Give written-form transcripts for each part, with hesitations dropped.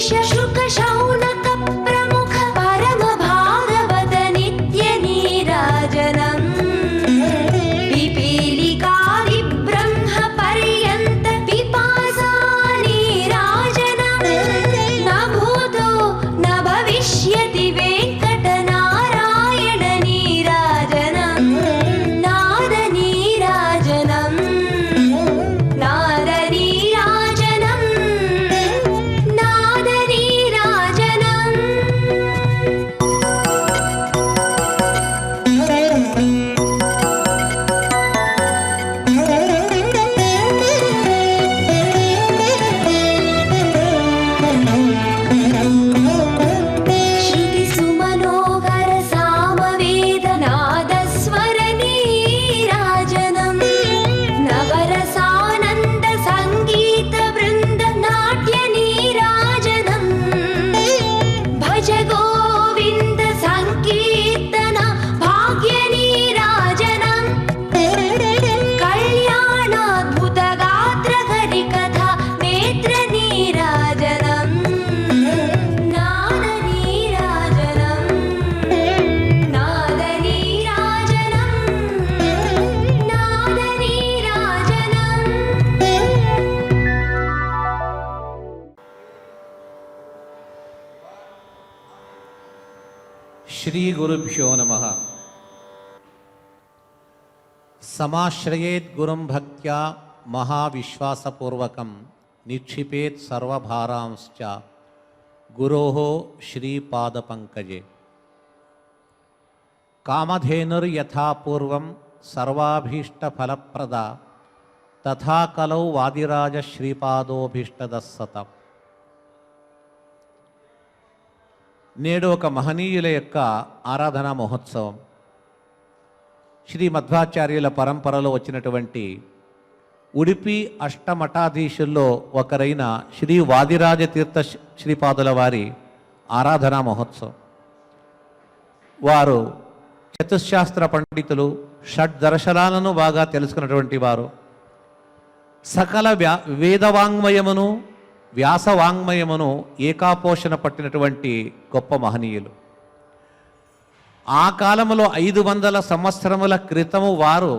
शुक शौनक प्रमुख परम भागवत नित्य नीराजनम् पिपीलिकादि ब्रह्म पर्यन्त पिपासा नीराजनम् न भूतो न भविष्यति वेङ्कटनारायण नीराजनम् नाद नीराजनम् नाद नीराजनम् नाद नीराजनम्। श्रुति सुमनोहर सामवेद नादस्वर नीराजनम् नवरसानन्द संगीत वृन्द नाट्य नीराजनम् भज गोविन्द संकीर्तन भाग्य नीराजनम् कल्याणाद्भुत गात्र हरिकथा नेत्र नीराजनम् नाद नीराजनम् नाद नीराजनम् नाद नीराजनम्। श्री गुरुभ्यो नमः। समाश्रयेत् गुरुं भक्त्या महाविश्वासपूर्वकं निक्षिपेत् सर्वभारांश्च गुरोः श्रीपादपङ्कजे। कामधेनुर्यथा पूर्वं सर्वाभीष्टफलप्रदा तथा कलौ वादिराज श्रीपादोभीष्टदः सतम्। నేడు ఒక మహనీయుల యొక్క ఆరాధనా మహోత్సవం. శ్రీ మధ్వాచార్యుల పరంపరలో వచ్చినటువంటి ఉడిపి అష్టమఠాధీశుల్లో ఒకరైన శ్రీ వాదిరాజ తీర్థ శ్రీపాదుల వారి ఆరాధనా మహోత్సవం. వారు చతుశాస్త్ర పండితులు, షడ్దర్శనాలను బాగా తెలుసుకున్నటువంటి వారు, సకల వేదవాంగ్మయమును వ్యాసవాంగ్మయమును ఏకాపోషణ పట్టినటువంటి గొప్ప మహనీయులు. ఆ కాలంలో 500 సంవత్సరముల క్రితము వారు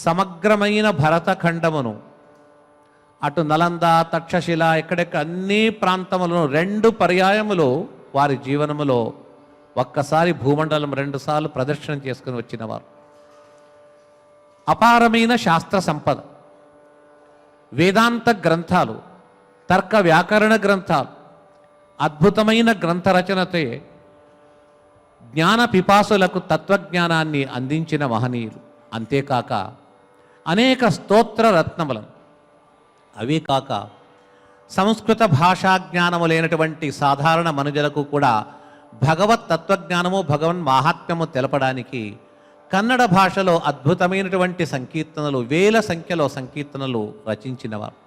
సమగ్రమైన భరతఖండమును, అటు నలంద, తక్షశిల, ఎక్కడెక్కడ అన్ని ప్రాంతములను 2 పర్యాయములు వారి జీవనములో ఒక్కసారి భూమండలం 2 సార్లు ప్రదర్శన చేసుకుని వచ్చినవారు. అపారమైన శాస్త్ర సంపద, వేదాంత గ్రంథాలు, తర్క వ్యాకరణ గ్రంథాలు, అద్భుతమైన గ్రంథ రచనతే జ్ఞాన పిపాసులకు తత్వజ్ఞానాన్ని అందించిన మహనీయులు. అంతేకాక అనేక స్తోత్ర రత్నములను, అవే కాక సంస్కృత భాషా జ్ఞానము లేనటువంటి సాధారణ మనుజులకు కూడా భగవత్ తత్వజ్ఞానము, భగవన్ మహాత్మ్యము తెలపడానికి కన్నడ భాషలో అద్భుతమైనటువంటి సంకీర్తనలు, వేల సంఖ్యలో సంకీర్తనలు రచించినవారు.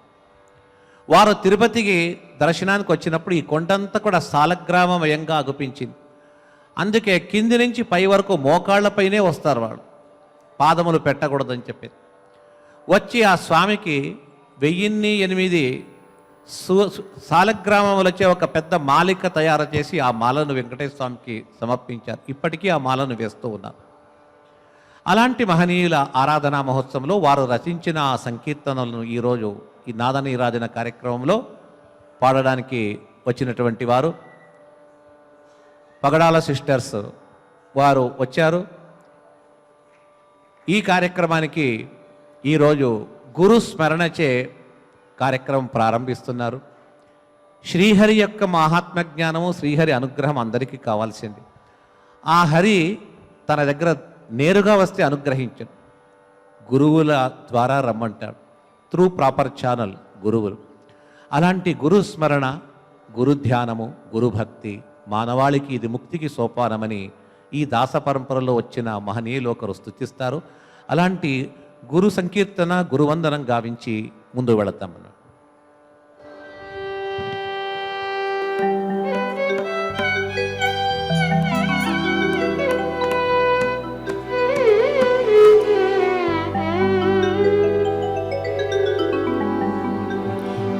వారు తిరుపతికి దర్శనానికి వచ్చినప్పుడు ఈ కొండంతా కూడా సాలగ్రామమయంగా అగుపించింది. అందుకే కింది నుంచి పై వరకు మోకాళ్లపైనే వస్తారు వాళ్ళు, పాదములు పెట్టకూడదని చెప్పి. వచ్చి ఆ స్వామికి 1008 సాలగ్రామములచే ఒక పెద్ద మాలిక తయారు చేసి ఆ మాలను వెంకటేశ్వర స్వామికి సమర్పించారు. ఇప్పటికీ ఆ మాలను వేస్తూ ఉన్నారు. అలాంటి మహనీయుల ఆరాధనా మహోత్సవంలో వారు రచించిన ఆ సంకీర్తనలను ఈరోజు ఈ నాదనీరాజన కార్యక్రమంలో పాడడానికి వచ్చినటువంటి వారు పగడాల సిస్టర్స్ వారు వచ్చారు. ఈ కార్యక్రమానికి ఈరోజు గురు స్మరణచే కార్యక్రమం ప్రారంభిస్తున్నారు. శ్రీహరి యొక్క మహాత్మ జ్ఞానము, శ్రీహరి అనుగ్రహం అందరికీ కావాల్సింది. ఆ హరి తన దగ్గర నేరుగా వస్తే అనుగ్రహించడు, గురువుల ద్వారా రమ్మంటాడు. త్రూ ప్రాపర్ ఛానల్ గురువులు. అలాంటి గురు స్మరణ, గురు ధ్యానము, గురుభక్తి మానవాళికి ఇది ముక్తికి సోపానమని ఈ దాస పరంపరలో వచ్చిన మహనీయులు ఒకరు స్తుతిస్తారు. అలాంటి గురు సంకీర్తన, గురువందనం గావించి ముందు వెళతాం మనం.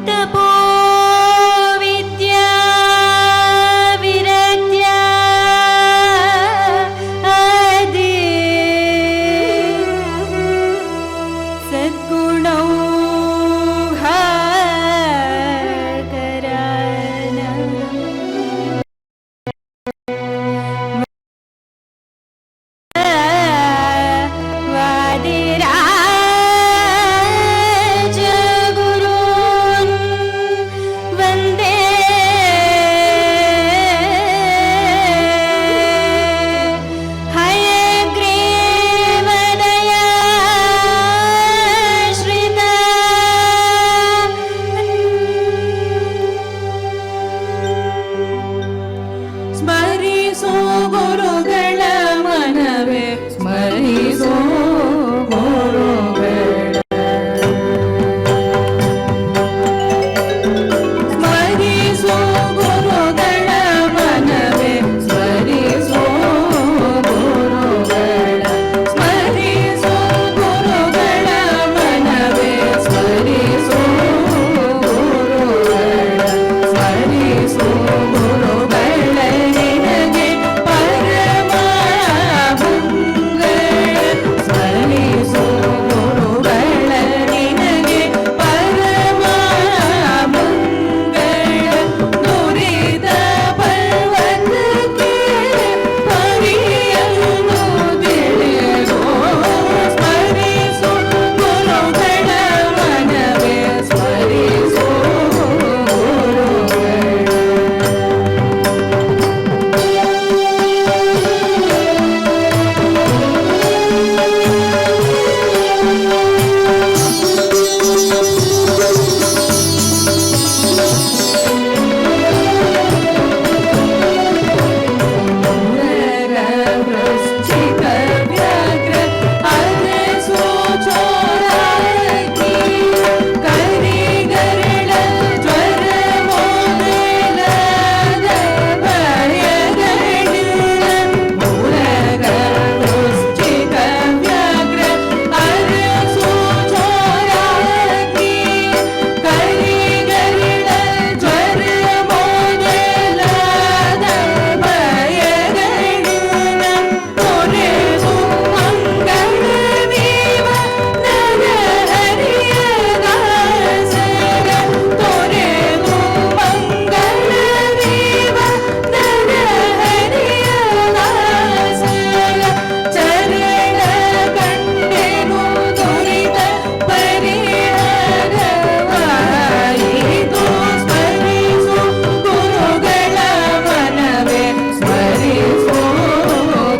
तपो विद्या ಗುರುಗಳ ಮನವೇ ಸ್ಮರಿಸೋ ಗುರುಗಳ ಸ್ಮರಿಸೋ ಗುರುಗಳ ಮನವೇ ಸ್ಮರಿಸೋ ಗುರುಗಳ ಸ್ಮರಿಸೋ ಗುರುಗಳ ಮನವೇ ಸ್ಮರಿಸೋ ಗುರುಗಳ ಸ್ಮರಿಸೋ ಗುರುಗಳ ನಿನಗೆ ಪರಮ ಮಂಗಳ ಸ್ಮರಿಸೋ ಗುರುಗಳ ನಿನಗೆ ಪರಮ ಮಂಗಳ ನುರಿದ ಪರ್ವತಕ್ಕೆ ಪರಿಯನ್ನು ತಿಳಿಸೋ ಸ್ಮರಿಸೋ ಗುರುಗಳ ಮನವೇ ಸ್ಮರಿಸೋ ವೃಶ್ಚಿಕ ವ್ಯಾಘ್ರ ಅರಸೋ ಚೋರಾಗಿ ಕರಿಗರಳ ಜ್ವರ ಮೊದಲಾದ ಭಯಗಳಿಲ್ಲ ಮೂಲಗ ವೃಶ್ಚಿಕ ವ್ಯಾಘ್ರ ಅರಸೋ ಚೋರಾಗಿ ಕರಿಗರಳ ಜ್ವರ ಮೊದಲಾದ ಭಯಗಳಿಲ್ಲ ತೊರೆಸು ಮಂಗಳವೀವ ನರಹರಿಯ ದಾಸರ ತೊರೆದು ಮಂಗಳವೀವ ನರಹರಿಯ ದಾಸರ ಚರಣ ಕಂಡೆನು ದುರಿತ ಪರಿಹಾರವಾಯಿತು ಸ್ಮರಿಸು ಗುರುಗಳ ಮನವೇ ಸ್ಮರಿಸೋ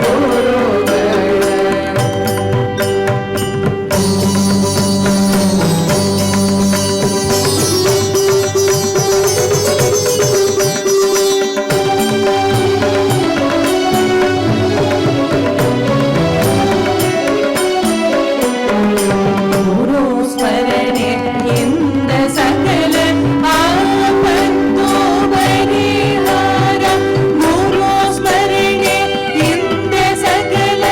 ಗುರುಗಳ ಗುರು ಸ್ಮರಣೆ ಇಂದ ಸಕಲ ಆಪತ್ತು ಪರಿಹಾರ ಗುರು ಸ್ಮರಣೆ ಇಂದ ಸಕಲ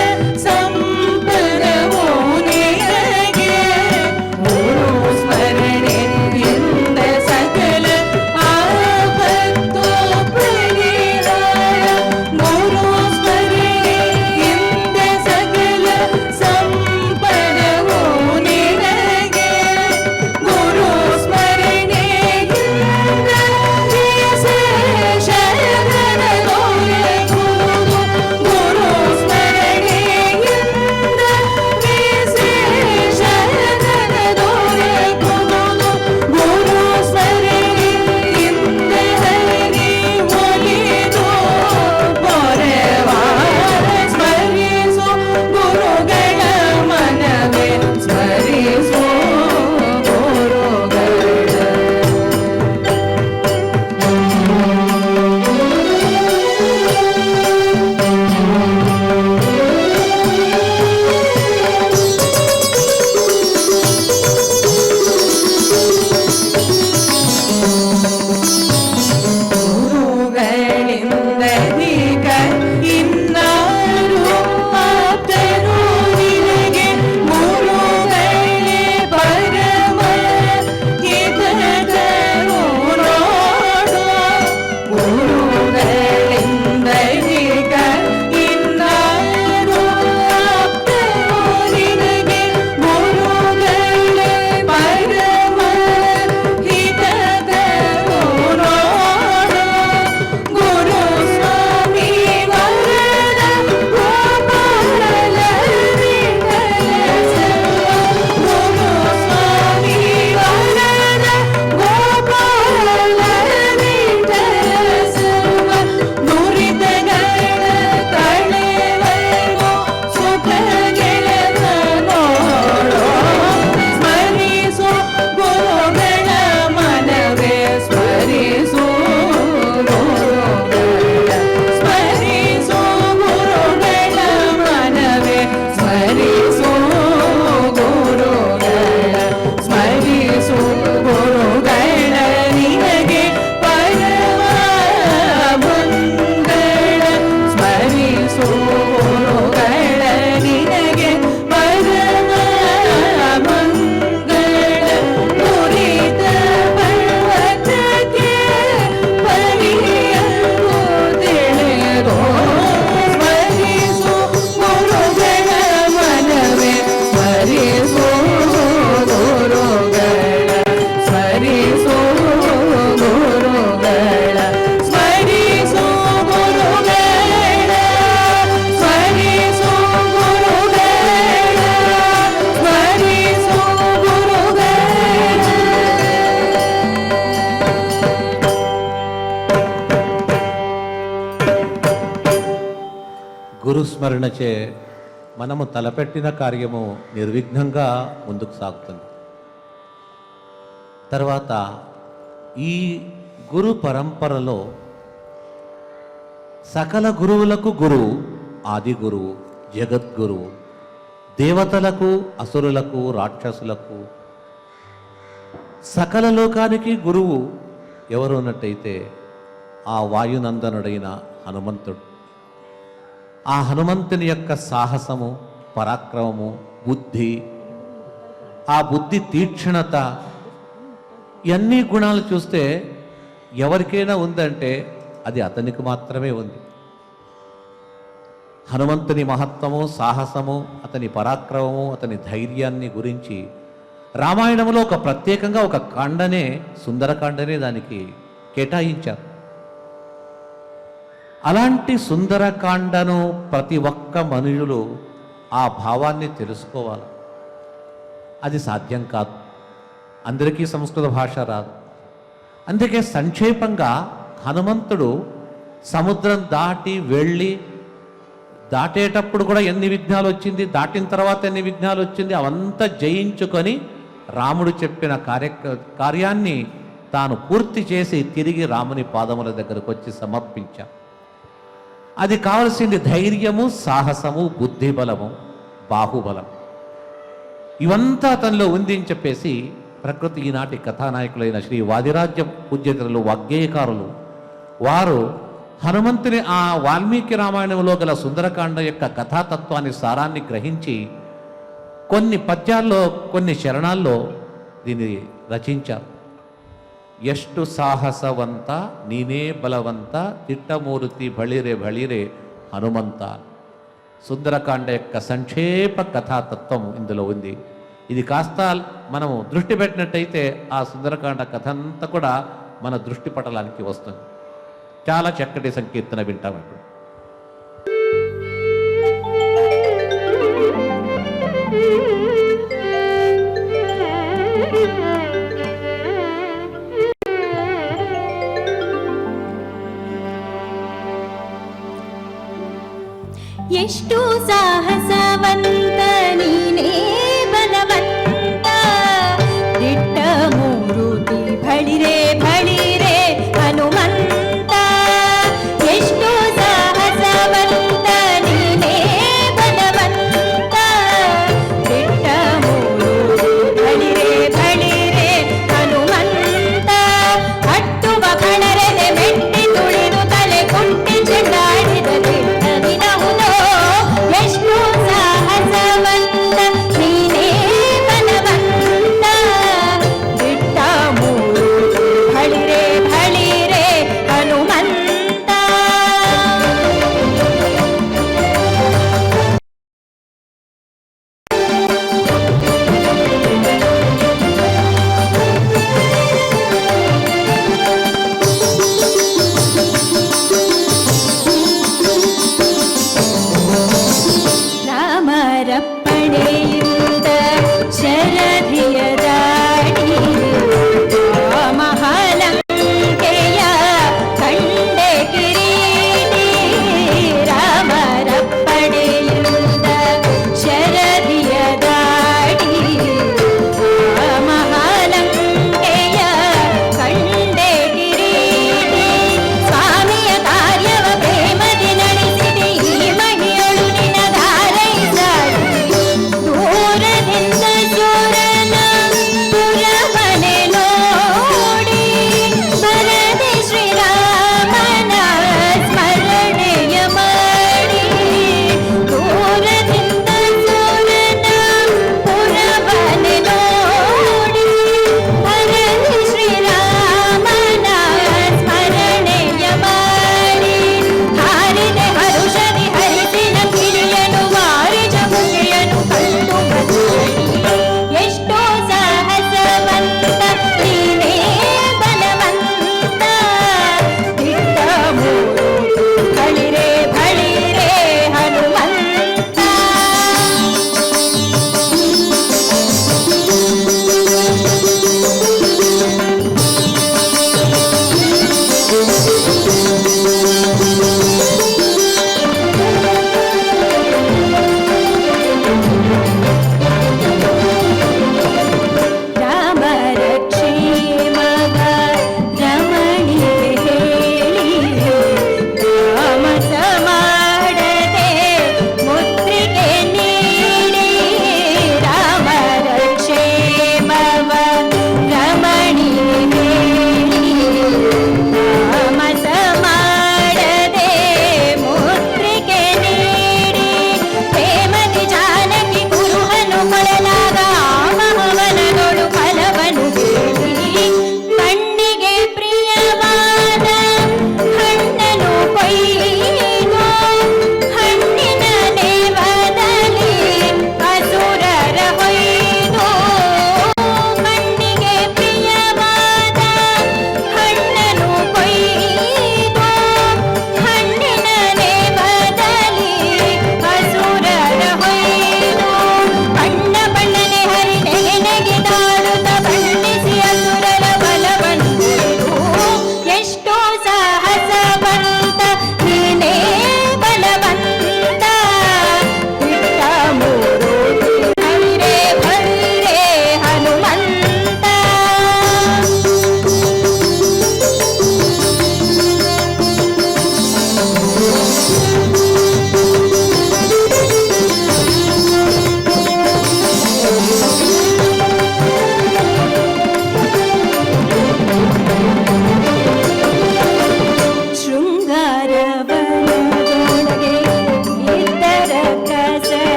ಸಂಪದವೋ ನಿನಗೆ ಗುರು ಸ್ಮರಣೆ ಇಂದ ಸಕಲ ಆಪತ್ತು ಪರಿಹಾರ ಗುರು ಸ್ಮರಣೆ ಇಂದ ಸಕಲ ಸಂಪದವೋ ನಿನಗೆ ಗುರು ಸ್ಮರಣೆಯಿಂದ ವಿಶೇಷರನ ದೊರೆಯುವುದು ಗುರು ಸ್ಮರಣೆಯಿಂದ ವಿಶೇಷರನ ದೊರೆಯುವುದು ಗುರು ಸ್ಮರಣೆಯಿಂದ ಹರಿ ಒಲಿದು ಪೊರೆವಾರ ಸ್ಮರಿಸೋ ಗುರುಗಳ ಮನವೇ ಸ್ಮರಿಸೋ ಗುರುಗಳ ಗುರುಗಳಿಂದ ಅಧಿಕ ಇನ್ನಾರು ಆಪ್ತರು ನಿನಗೆ ಗುರುಗಳೇ ಪರಮ ಹಿತಕರು ನೋಡು ಗುರುಗಳಿಂದ ಅಧಿಕ ಇನ್ನಾರು ಆಪ್ತರು ನಿನಗೆ ಗುರುಗಳೇ ಪರಮ ಹಿತಕರು ನೋಡು ಗುರು ಸ್ವಾಮಿ ವರದ ಗೋಪಾಲ ವಿಠಲ ಗುರು ಸ್ವಾಮಿ ವರದ ಗೋಪಾಲ ವಿಠಲ గురుస్మరణచే మనము తలపెట్టిన కార్యము నిర్విఘ్నంగా ముందుకు సాగుతుంది. తర్వాత ఈ గురు పరంపరలో సకల గురువులకు గురువు, ఆది గురువు, జగద్గురువు, దేవతలకు, అసురులకు, రాక్షసులకు, సకల లోకానికి గురువు ఎవరు ఉన్నట్టయితే ఆ వాయునందనుడైన హనుమంతుడు. ఆ హనుమంతుని యొక్క సాహసము, పరాక్రమము, బుద్ధి, ఆ బుద్ధి తీక్షణత, ఇవన్నీ గుణాలు చూస్తే ఎవరికైనా ఉందంటే అది అతనికి మాత్రమే ఉంది. హనుమంతుని మహత్వము, సాహసము, అతని పరాక్రమము, అతని ధైర్యాన్ని గురించి రామాయణంలో ఒక ప్రత్యేకంగా ఒక కాండనే, సుందరకాండనే దానికి కేటాయించారు. అలాంటి సుందరకాండను ప్రతి ఒక్క మనుషులు ఆ భావాన్ని తెలుసుకోవాలి. అది సాధ్యం కాదు, అందరికీ సంస్కృత భాష రాదు. అందుకే సంక్షేపంగా హనుమంతుడు సముద్రం దాటి వెళ్ళి, దాటేటప్పుడు కూడా ఎన్ని విఘ్నాలు వచ్చింది, దాటిన తర్వాత ఎన్ని విఘ్నాలు వచ్చింది, అవంతా జయించుకొని రాముడు చెప్పిన కార్యాన్ని తాను పూర్తి చేసి తిరిగి రాముని పాదముల దగ్గరకు వచ్చి సమర్పించాం. అది కావలసింది ధైర్యము, సాహసము, బుద్ధిబలము, బాహుబలం, ఇవంతా అతనిలో ఉంది అని చెప్పేసి ప్రకృతి ఈనాటి కథానాయకులైన శ్రీ వాదిరాజ్యం పూజ్యతలు, వాగ్గేయకారులు వారు హనుమంతుని ఆ వాల్మీకి రామాయణంలో గల సుందరకాండ యొక్క కథాతత్వాన్ని, సారాన్ని గ్రహించి కొన్ని పద్యాల్లో, కొన్ని శరణాల్లో దీన్ని రచించారు. ಎಷ್ಟು సాహసవంత నీనే బలవంత తిట్టమూర్తి బళిరే బళిరే హనుమంత. సుందరకాండ యొక్క సంక్షేప కథాతత్వం ఇందులో ఉంది. ఇది కాస్త మనము దృష్టి పెట్టినట్టయితే ఆ సుందరకాండ కథ అంతా కూడా మన దృష్టి పటలానికి వస్తుంది. చాలా చక్కటి సంకీర్తన వింటాం ఇప్పుడు. ಎಷ್ಟು ಸಾಹಸವಂತ ನೀನೇ ಬಲವಂತ ದಿಟ್ಟ ಮೂರುತಿ ಬಳಿರೆ ಬಳಿರೆ ಹನುಮಂತ. ಎಷ್ಟು ಸಾಹಸವಂತ ನೀನೇ ಬಲವಂತ ದಿಟ್ಟ ಮೂರುತಿ ಬಳಿರೆ ಬಳಿರೆ ಹನುಮಂತ. ಹಟ್ಟುವ ಕಣರೆದೆ ಮೆಟ್ಟಿ ತುಳಿದು ತಲೆ ಕುಂಟಿ ಚೆಂಡಾಡಿದ ದಿಟ್ಟ ದಿನಹುದೋ. ಎಷ್ಟು ಸಾಹಸ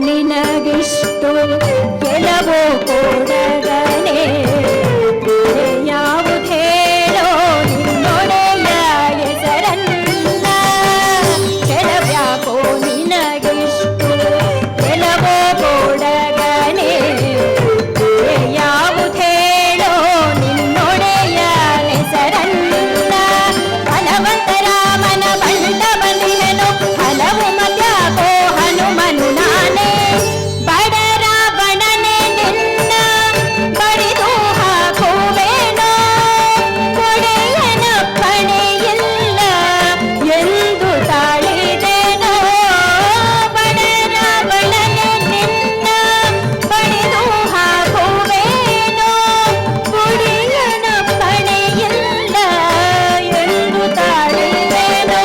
ನಿನಗಿಷ್ಟು ಕೆಲವೋ ಕೊಡಗನೆ ಯಾವುದೇಳೋ ನಿನ್ನೊಡೆಯ ಹೆಸರನ್ನ ಕೆಲವ್ಯಾಕೋ ನಿನಗಿಷ್ಟು ಕೆಲವೋ ಕೊಡಗನೆ ಯಾವುದೇಳೋ ನಿನ್ನೊಡೆಯ ಹೆಸರನ್ನ ಫಲವಂತ ರಾಮನ ಬಂಟ ಬಂದಿಹನು ಹಲವು ಮತ್ಯಾಕೋ ಹನುಮನು ನಾನೇ ಬಡ ರಾವಣನೆ ನಿನ್ನ ಬಡಿದು ಹಾಕುವೆನೋ ಕೊಡೆಯನಪ್ಪಣೆಯಿಲ್ಲ ಎಂದು ತಾಳಿದೆನೋ ಬಡ ರಾವಣನೆ ನಿನ್ನ ಬಡಿದು ಹಾಕುವೆನೋ ಕೊಡೆಯನಪ್ಪಣೆಯಿಲ್ಲ ಎಂದು ತಾಳಿದೆನೋ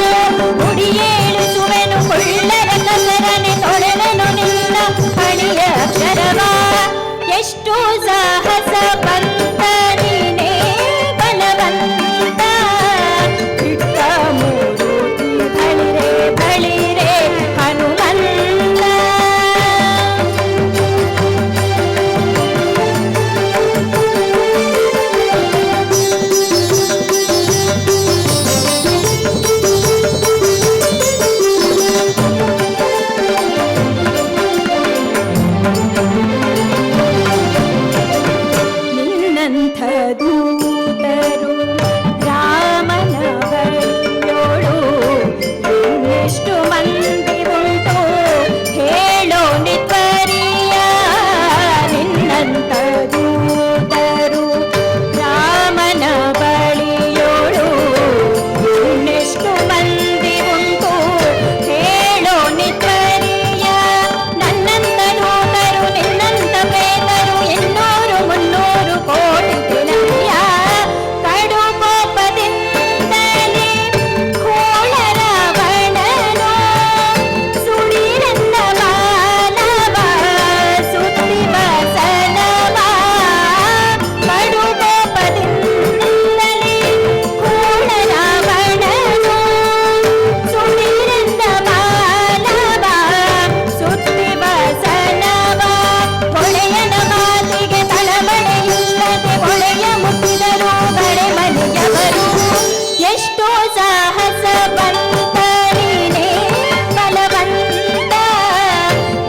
ಮುಡಿಯೇಳಿಸುವೆನು ಕೊಳ್ಳರ ಕಸರನೆ ತೊಳೆದನು ನಿನ್ನ ಹಣಿಯ ಅಕ್ಷರವ ಎಷ್ಟು ಸಾಹಸ ಬಂತ ನೀನೇ ಬಲವಂತ ಬಿಟ್ಟ ಮೂರುತಿ ಬಳಿರೆ ಬಳಿರೆ ಹನುಮಂತ ನಿನ್ನಂಥ ದೂತರು ರಾಮನ ಬಳಿಯೋಳು ಇನ್ನೆಷ್ಟು ಮಂದಿ ಉಂಟು ಹೇಳೋ ನಿತ್ವರಿಯ ನಿನ್ನಂಥ ದೂತರು ರಾಮನ ಬಳಿಯೋಳು ಇನ್ನೆಷ್ಟು ಮಂದಿ ಉಂಟು ಹೇಳೋ ನಿತ್ವರಿಯ ನನ್ನಂತ ದೂತರು ನಿನ್ನಂತ ಪ್ರೇತರು 200-300 ಕೋಟಿ ತಿಲಯ್ಯ ಕಡು ಕೋಪದಿಂದಲೇ ಕೋಳ ರಾವಣನು ಸುಳಿರೆಂದ ಮಾನವ ಸುತ್ತಿ ವಸನವ ಕಡು ಕೋಪದಿಂದಲೇ ಕೋಳ ರಾವಣನು ಸುಳಿರೆಂದ ಮಾನವ ಸುತ್ತಿ ವಸನವ ಹೊಳೆಯನ ಮಾತಿಗೆ ತಳಮಳೆಯಿಲ್ಲದೆ ಹೊಳೆಯ ಮುಟ್ಟಿದರು ಬಳೆ ಮನೆಯವರು ಎಷ್ಟೋ ಸಾಹಸ ಬಂತ ನೀನೇ ಬಲವಂತ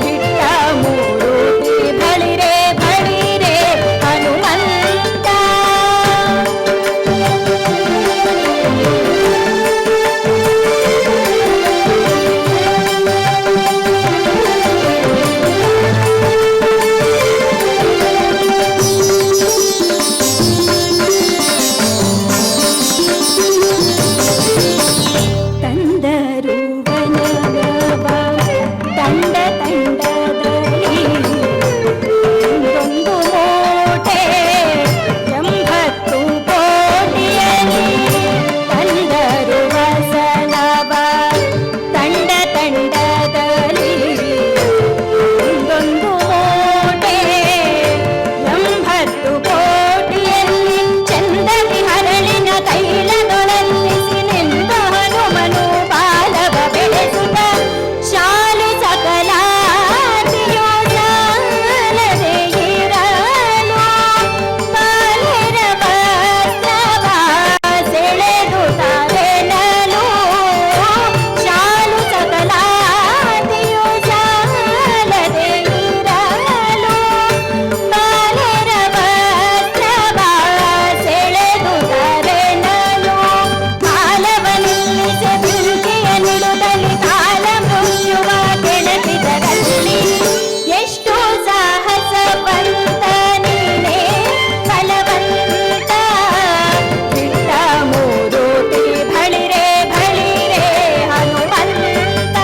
ಬಿಟ್ಟ ಮೂರುತಿ ಬಳಿರೆ ಬಳಿರೆ ಹನುಮಂತ ತಂದರು ವನಗವ ತಂಡ ತಂಡದಲ್ಲಿ ಒಂದೊಂದು ಮೂಟೆ 80 ಕೋಟಿಯಲ್ಲಿ ತಂದರು ವಸನವ ತಂಡ ತಂಡದಲ್ಲಿ ಒಂದೊಂದು ಮೂಟೆ 80 ಕೋಟಿಯಲ್ಲಿ ಚಂದದಿ ಹರಳಿನ ತೈಲದೊಳಲ್ಲಿಸಿ ನಿಂತ ಹನುಮನು ಬಾಲವ ಬೆಳೆಸುತ್ತ ಶಾಲೆ ಸಕಲಾತಿಯೋ ಸಾಲದೆ ಇರಲು ಬಾಲೆರ ವಸ್ತ್ರವ ಸೆಳೆದು ತಾವೆನಲು ಶಾಲು ಸಕಲಾತಿಯೋ ಸಾಲದೆ ಇರಲು ಬಾಲೆರ ವಸ್ತ್ರವ ಸೆಳೆದು ತಾವೆನಲು ಕಾಲವ ನಿಲ್ಲಿಸಿ ಬೆಂಕಿಯ ನಿಡುದಲ್ಲಿ ಕಾಲ ಮೃತ್ಯುವ ಕೆಣಕಿದರಲ್ಲಿ ಎಷ್ಟು ಸಾಹಸ ಬಂತ ನೀನೇ ಬಲವಂತ ಬಿಟ್ಟ ಮೂರುತಿ ಬಳಿರೆ ಬಳಿರೆ ಹನುಮಂತ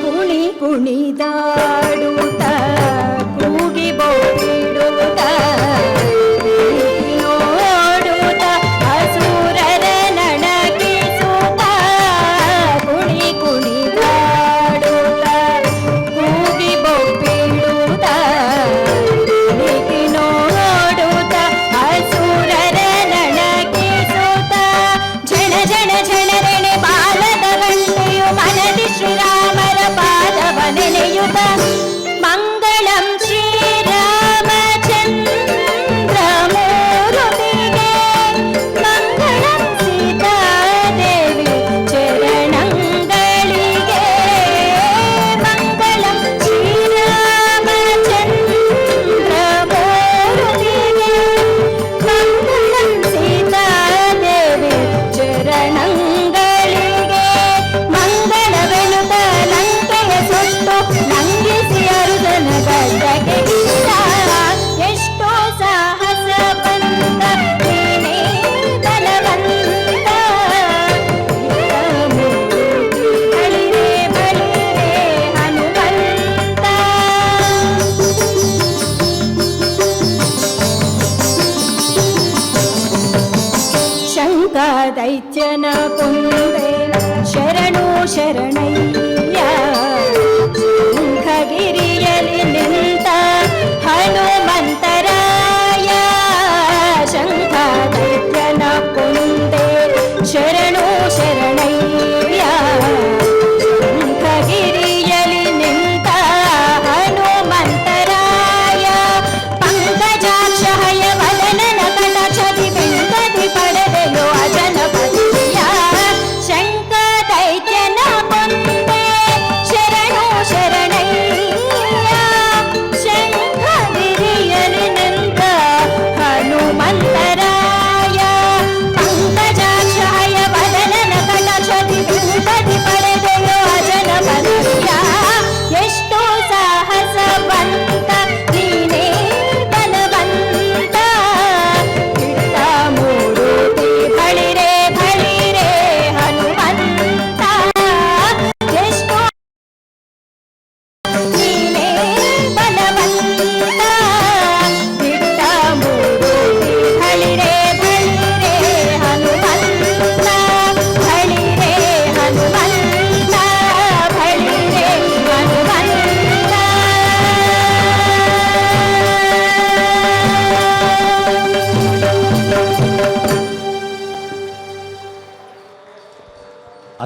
ಕುಣಿ ಕುಣಿದಾಡುತ್ತ ಕೂಗಿ ಬೋಡಿಡುತ್ತ ನೋಡುತ್ತ ಅಸುರರ ನಡಗಿಸುತ್ತ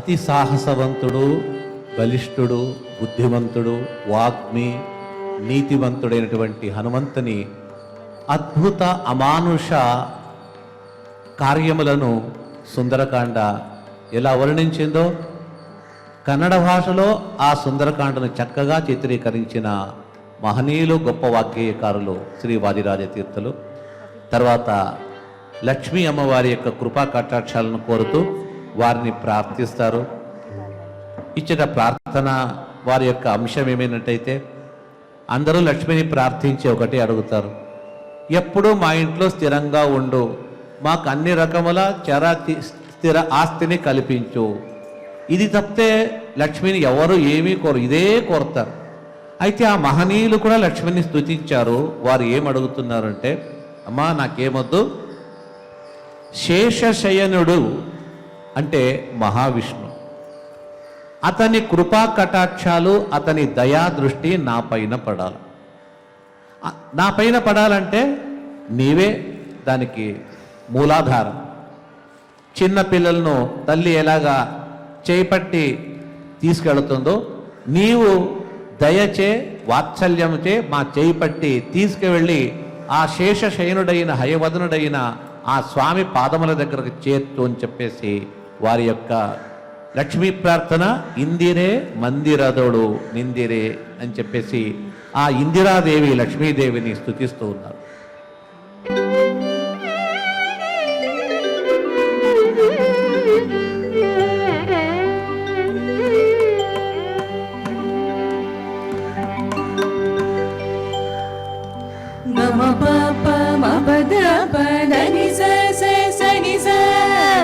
అతి సాహసవంతుడు, బలిష్ఠుడు, బుద్ధిమంతుడు, వాగ్మి, నీతివంతుడైనటువంటి హనుమంతుని అద్భుత అమానుష కార్యములను సుందరకాండ ఎలా వర్ణించిందో కన్నడ భాషలో ఆ సుందరకాండను చక్కగా చిత్రీకరించిన మహనీయులు, గొప్ప వాగ్గేయకారులు శ్రీ వాదిరాజ తీర్థులు. తర్వాత లక్ష్మీ అమ్మవారి యొక్క కృపా కటాక్షాలను కోరుతూ వారిని ప్రార్థిస్తారు. ఇచ్చట ప్రార్థన వారి యొక్క అంశం ఏమైనట్టయితే అందరూ లక్ష్మిని ప్రార్థించి ఒకటి అడుగుతారు, ఎప్పుడూ మా ఇంట్లో స్థిరంగా ఉండు, మాకు అన్ని రకముల స్థిర ఆస్తిని కల్పించు. ఇది తప్పితే లక్ష్మిని ఎవరు ఏమీ ఇదే కోరుతారు. అయితే ఆ మహనీయులు కూడా లక్ష్మిని స్తుతించారు. వారు ఏం అడుగుతున్నారంటే, అమ్మా నాకేమొద్దు, శేషశయనుడు అంటే మహావిష్ణు, అతని కృపా కటాక్షాలు, అతని దయా దృష్టి నా పైన పడాలి. నా పైన పడాలంటే నీవే దానికి మూలాధారం. చిన్న పిల్లలను తల్లి ఎలాగా చేపట్టి తీసుకెళ్తుందో నీవు దయచే వాత్సల్యంచే మా చేపట్టి తీసుకువెళ్ళి ఆ శేషశయనుడైన హయవదనుడైన ఆ స్వామి పాదముల దగ్గరకు చేర్చు అని చెప్పేసి వారి యొక్క లక్ష్మీ ప్రార్థన ఇందిరే మందిరదోడు నిందిరే అని చెప్పేసి ఆ ఇందిరాదేవి లక్ష్మీదేవిని స్తుతిస్తూ ఉన్నారు. గమ పాప మపద పదని స సని స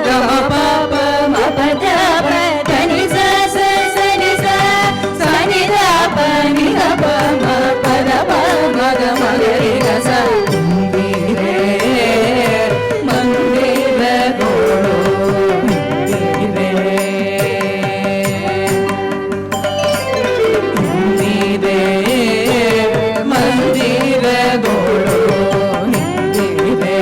గమ పాప మపద పదని స సని స సని ద పని ద ప మ పద ప మగ మగ రి గ స ఇందిరే మందిర గోడో ఇందిరే ఇందిరే మందిర గోడో ఇందిరే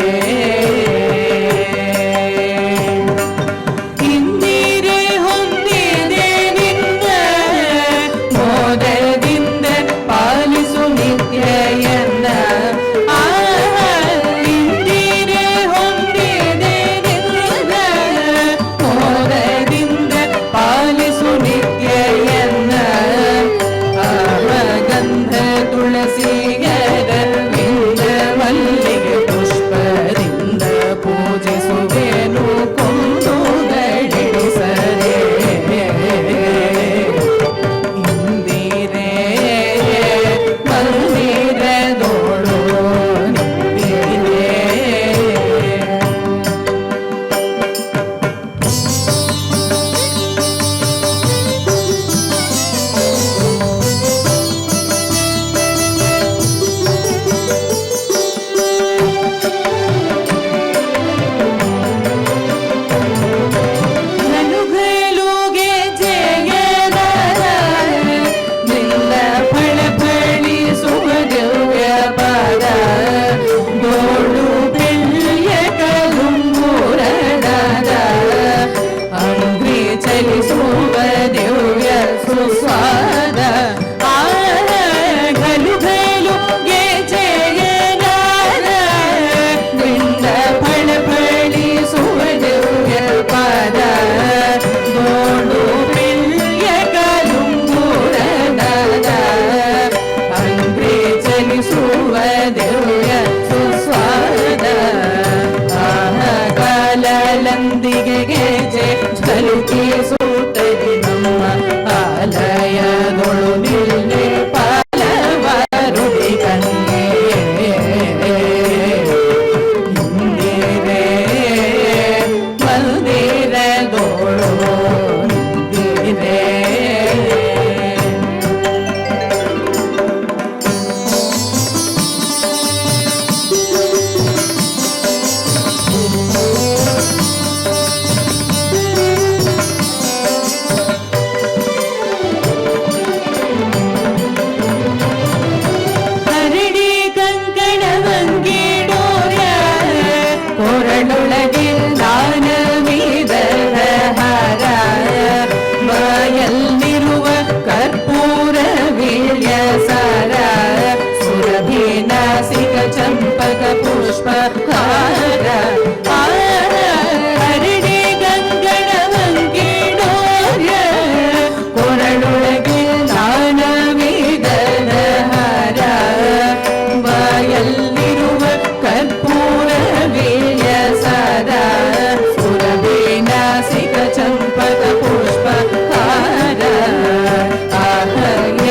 ಪುಷ್ಪಹಾರ ಹರಡಿ ಗಂಗಣ ವಂಕಿಡೋರ್ಯ ಕೊರಳೊಳಗೆ ನಾನವಿಧದ ಹಾರ ಬಾಯಲ್ಲಿರುವ ಕರ್ಪೂರ ವೀಳ್ಯ ಸಾರ ಸುರಭಿನಾಸಿಕ ಚಂಪಕ ಪುಷ್ಪಹಾರ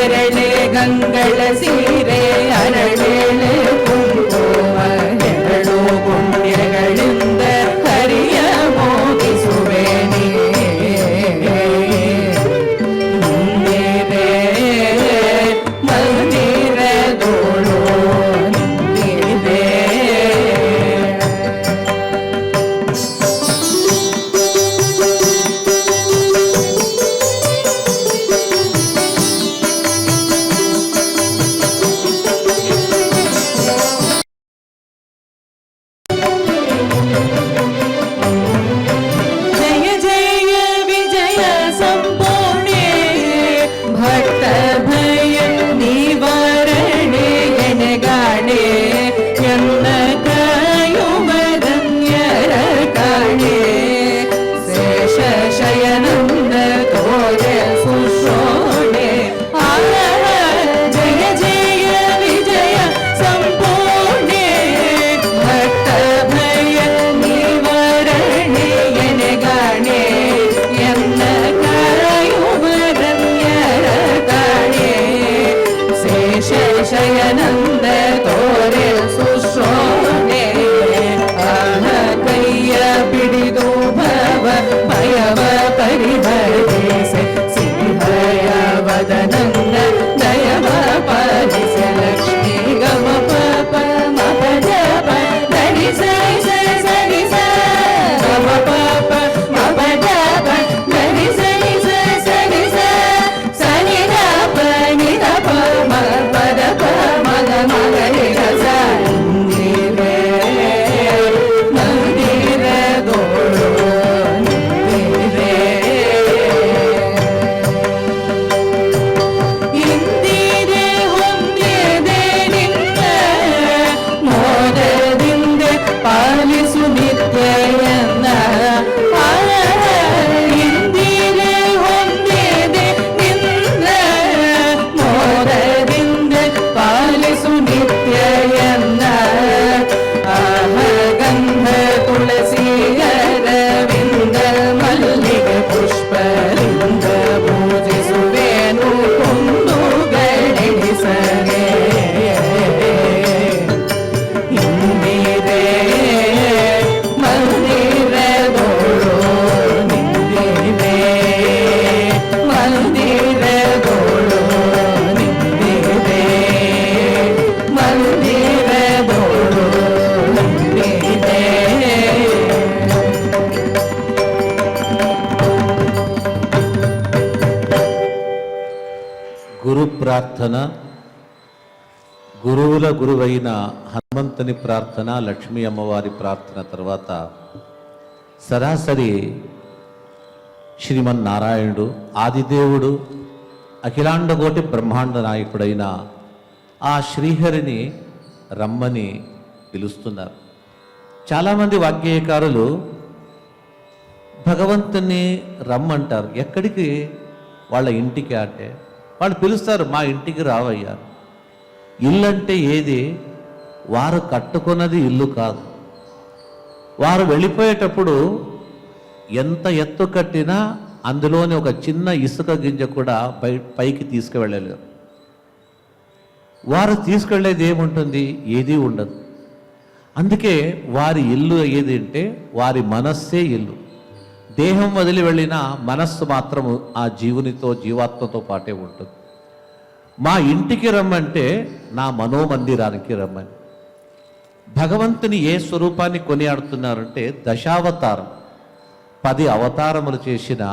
ಎರಳೆ ಗಂಗಳ ಸೀರೆ ಅರಳೆಳೆ ಕುಂಕುಮ ಎರಡು ಪುಣ್ಯಗಳಿಂದ ಹರಿಯ ಮೋಗಿಸುವೆನೇ ನೀರೇ ಮಂದಿರದೋಳು ನೀರೇ ಜಯ ಜಯ ವಿಜಯ ಸಂಪೂರ್ಣೆ ಭಕ್ತ ಭಯ ನಿವಾರಣೆ ಎಣೆಗಾಣೆ ಎನ್ನ ಕಾಯುವರನ್ಯರ ಕಾಣೆ ಶೇಷ ಶಯನಂದ ತೋರ ಸುಶ್ರೋಣೆ ಜಯ ಜಯ ವಿಜಯ ಸಂಪೂರ್ಣೆ ಭಕ್ತ ಭಯ ನಿವಾರಣೆ ಎಣೆಗಾಣೆ ಎನ್ನ ಕಾಯುವರನ್ಯರ ಕಾಣೆ ಶೇಷ ಶಯನಂದ ತೋರೆ ಸುಶ್ರೋಣೆ ಕೈಯ ಬಿಡಿದು ಭವ ಭಯವ ಪರಿಹರಿಸೆ ಸಿಂಹಯ ವದನಂದ ದಯವ ಪಾಲಿಸೆ ಲಕ್ಷ್ಮೀ ಗಮ ಪಾಪ ಮಪದ ಧನಿ ಸರಿ ಗಮ ಪಾಪ ಮಪದ ಧನಿ ಸರಿ ಸನಿ ಪ ನಿದ ಪ ಮ ಪದ ಪ ಮಗ ಮಗರಿ ರಸ ನೀರೇ ಮಂದಿರದೋಳು ನೀರೇ ಇಂದಿರೆ ಹೊಂದಿದೆ ನಿನ್ನ ಮೋದದಿಂದ ಪಾಲಿಸು ನಿತ್ಯಯನ್ನ ಇಂದಿರೆ ಹೊಂದಿದೆ ನಿನ್ನ ಮೋದದಿಂದ ಪಾಲಿಸು ನಿತ್ಯಯನ್ನ ಗಂಧ ತುಳಸಿ ಅರವಿಂದ ಮಲ್ಲಿಗೆ ಪುಷ್ಪಲಿಂಗ ಪೂಜಿಸುವೇನು ಕುಂದುಗಳೆಣಿಸಗೆ ಇಂದಿರೆ ಮಂದಿರದೋಳು ನಿಂದಿರೆ ಮಂದಿರದೋಳು ನಿಂದಿರೆ ಮಂದಿರದೋಳು ನಿಂದಿರೆ గురు ప్రార్థన గురువుల గురువైన హనుమంతుని ప్రార్థన లక్ష్మీ అమ్మవారి ప్రార్థన తర్వాత సరాసరి శ్రీమన్నారాయణుడు ఆదిదేవుడు అఖిలాండకోటి బ్రహ్మాండ నాయకుడైన ఆ శ్రీహరిని రమ్మని పిలుస్తున్నారు. చాలామంది వాగ్గేయకారులు భగవంతుని రమ్మంటారు. ఎక్కడికి? వాళ్ళ ఇంటికి. అంటే వాళ్ళు పిలుస్తారు, మా ఇంటికి రావయ్యా. ఇల్లు అంటే ఏది? వారు కట్టుకున్నది ఇల్లు కాదు. వారు వెళ్ళిపోయేటప్పుడు ఎంత ఎత్తు కట్టినా అందులోని ఒక చిన్న ఇసుక గింజ కూడా పైకి తీసుకువెళ్ళలేరు. వారు తీసుకెళ్లేది ఏముంటుంది? ఏదీ ఉండదు. అందుకే వారి ఇల్లు ఏది అంటే వారి మనస్సే ఇల్లు. దేహం వదిలి వెళ్ళిన మనస్సు మాత్రము ఆ జీవునితో జీవాత్మతో పాటే ఉంటుంది. మా ఇంటికి రమ్మంటే నా మనోమందిరానికి రమ్మని. భగవంతుని ఏ స్వరూపాన్ని కొనియాడుతున్నారంటే దశావతారం, 10 అవతారములు చేసిన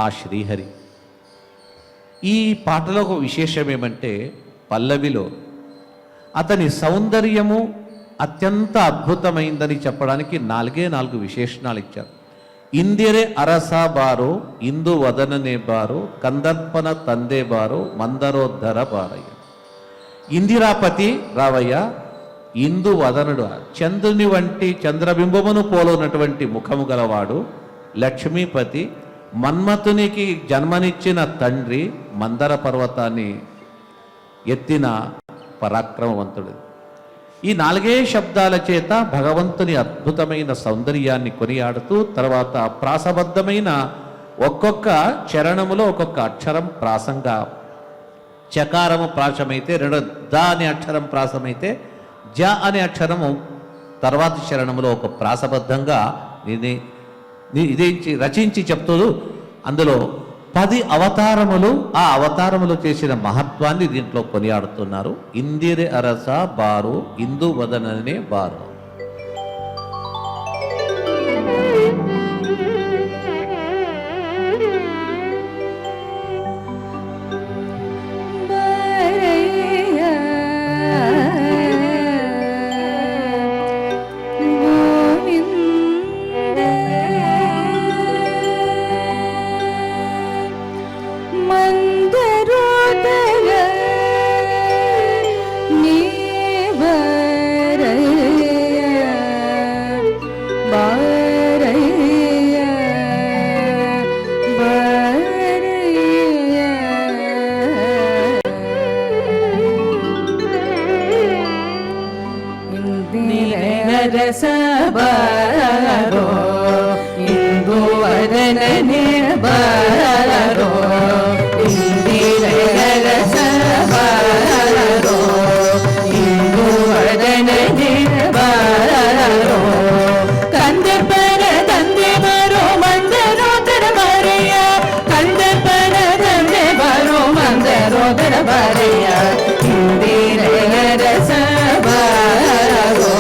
ఆ శ్రీహరి. ఈ పాటలో ఒక విశేషం ఏమంటే పల్లవిలో అతని సౌందర్యము అత్యంత అద్భుతమైందని చెప్పడానికి 4 విశేషణాలు ఇచ్చారు. ఇందిరే అరస బారు, ఇందు వదననే బారు, కందర్పణ తందే బారు, మందరోద్ధర బారయ్య. ఇందిరాపతి రావయ్య, ఇందు వదనుడు, చంద్రుని వంటి చంద్రబింబమును పోలున్నటువంటి ముఖము గలవాడు, లక్ష్మీపతి, మన్మథునికి జన్మనిచ్చిన తండ్రి, మందర పర్వతాన్ని ఎత్తిన పరాక్రమవంతుడు. ఈ 4 శబ్దాల చేత భగవంతుని అద్భుతమైన సౌందర్యాన్ని కొనియాడుతూ, తర్వాత ప్రాసబద్ధమైన ఒక్కొక్క చరణములో ఒక్కొక్క అక్షరం ప్రాసంగా, చకారము ప్రాసమైతే, ద అనే అక్షరం ప్రాసమైతే, జ అనే అక్షరము తర్వాతి చరణములో ఒక ప్రాసబద్ధంగా రచించి చెప్తూ, అందులో 10 అవతారములు, ఆ అవతారములు చేసిన మహత్వాన్ని దీంట్లో కొనియాడుతున్నారు. ఇందిర అరస బారు ఇందు వదననే బారు. ರಸಬಾರೋ ಇಂದು ವದನನೆ ಬಾರೋ ಇಂದಿರ ರಸಬಾರೋ ಇಂದು ವದನನೆ ಬಾರೋ ಕಂದರ್ಪನ ತಂದೆ ಬಾರೋ ಮಂದರೋದರ ಬಾರಯ್ಯ ಕಂದರ್ಪನ ತಂದೆ ಬಾರೋ ಮಂದರೋದರ ಬಾರಯ್ಯ ಇಂದಿರ ರಸಬಾರೋ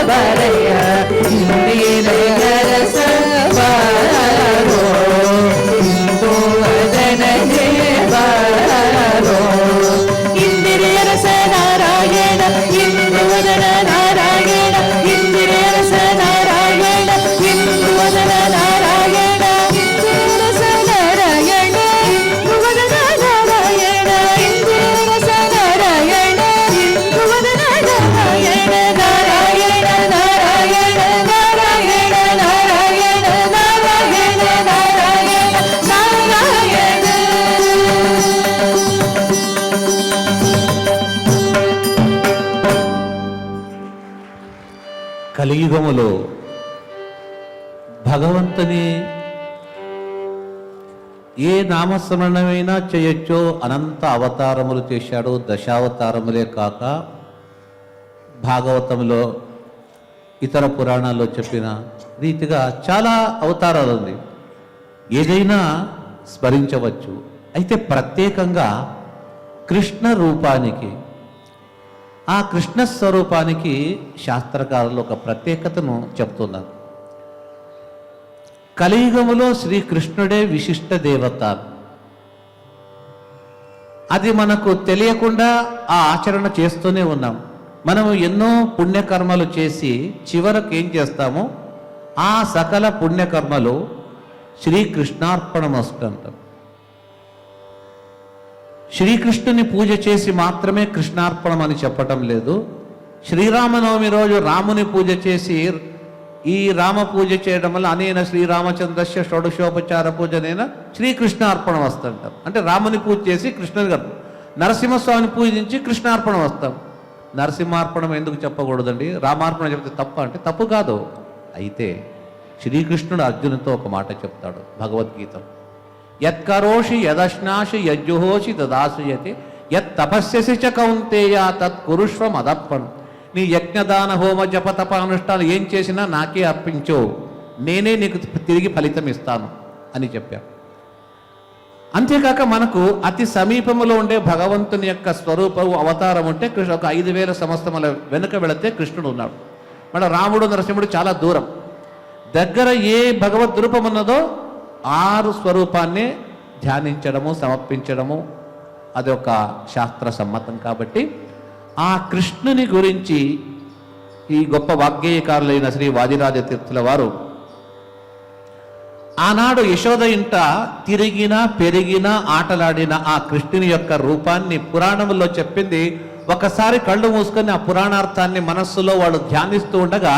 ಬಾರಯ್ಯ ಇಂದಿರೆಯ ರಸ ಬಾರೋ ಇಂದು ವದನನೆ ಬಾರೋ ಇಂದಿರೆಯ ರಸ ನಾರಾಯಣ ಇಂದು ವದನ ನಾರಾಯಣ ಇಂದಿರೆಯ ರಸ ನಾರಾಯಣ ಇಂದು ವದನ ನಾರಾಯಣ ಇಂದಿರೆಯ ರಸ ನಾರಾಯಣ ಇಂದು ವದನ ನಾರಾಯಣ ಇಂದಿರೆಯ ರಸ ನಾರಾಯಣ ಇಂದು ವದನ ನಾರಾಯಣ ನಾರಾಯಣ ನಾರಾಯಣ ನಾರಾಯಣ ನಾರಾಯಣ ನಾರಾಯಣ ನಾರಾಯಣ కలియుగములో భగవంతుని ఏ నామస్మరణమైనా చేయొచ్చో అనంత అవతారములు చేశాడు. దశావతారములే కాక భాగవతంలో ఇతర పురాణాల్లో చెప్పిన రీతిగా చాలా అవతారాలు ఉంది. ఏదైనా స్మరించవచ్చు. అయితే ప్రత్యేకంగా కృష్ణ రూపానికి, ఆ కృష్ణ స్వరూపానికి శాస్త్రకారులు ఒక ప్రత్యేకతను చెప్తున్నారు. కలియుగములో శ్రీకృష్ణుడే విశిష్ట దేవత. అది మనకు తెలియకుండా ఆ ఆచరణ చేస్తూనే ఉన్నాం. మనము ఎన్నో పుణ్యకర్మలు చేసి చివరకు ఏం చేస్తామో ఆ సకల పుణ్యకర్మలు శ్రీకృష్ణార్పణమస్తు అంటాం. శ్రీకృష్ణుని పూజ చేసి మాత్రమే కృష్ణార్పణం అని చెప్పటం లేదు. శ్రీరామనవమి రోజు రాముని పూజ చేసి ఈ రామ పూజ చేయడం వల్ల అనేన శ్రీరామచంద్రస్య షోడశోపచార పూజనైనా శ్రీకృష్ణార్పణం వస్తుంటాం. అంటే రాముని పూజ చేసి కృష్ణుని గారు, నరసింహస్వామిని పూజించి కృష్ణార్పణం వస్తాం. నరసింహార్పణం ఎందుకు చెప్పకూడదండి? రామార్పణ చెప్తే తప్ప అంటే తప్పు కాదు. అయితే శ్రీకృష్ణుడు అర్జునుతో ఒక మాట చెప్తాడు భగవద్గీత. యత్కరోషి యదశ్నాసి యజ్జుహోషి తదాశ్రయతే యత్ తపస్యసి చ కౌంతేయ తత్ కురుష్వ మదర్పణం. నీ యజ్ఞదాన హోమ జప తప అనుష్ఠానం ఏం చేసినా నాకే అర్పించో, నేనే నీకు తిరిగి ఫలితం ఇస్తాను అని చెప్పారు. అంతేకాక మనకు అతి సమీపంలో ఉండే భగవంతుని యొక్క స్వరూపం అవతారం ఉంటే ఒక 5000 సంవత్సరముల వెనుక వెళితే కృష్ణుడు ఉన్నాడు. మన రాముడు నరసింహుడు చాలా దూరం. దగ్గర ఏ భగవద్ రూపం ఉన్నదో 6 స్వరూపాన్ని ధ్యానించడము, సమర్పించడము అది ఒక శాస్త్ర సమ్మతం. కాబట్టి ఆ కృష్ణుని గురించి ఈ గొప్ప వాగ్గేయకారులైన శ్రీ వాదిరాజ తీర్థుల వారు ఆనాడు యశోద ఇంట తిరిగిన పెరిగిన ఆటలాడిన ఆ కృష్ణుని యొక్క రూపాన్ని పురాణంలో చెప్పింది. ఒకసారి కళ్ళు మూసుకొని ఆ పురాణార్థాన్ని మనస్సులో వాళ్ళు ధ్యానిస్తూ ఉండగా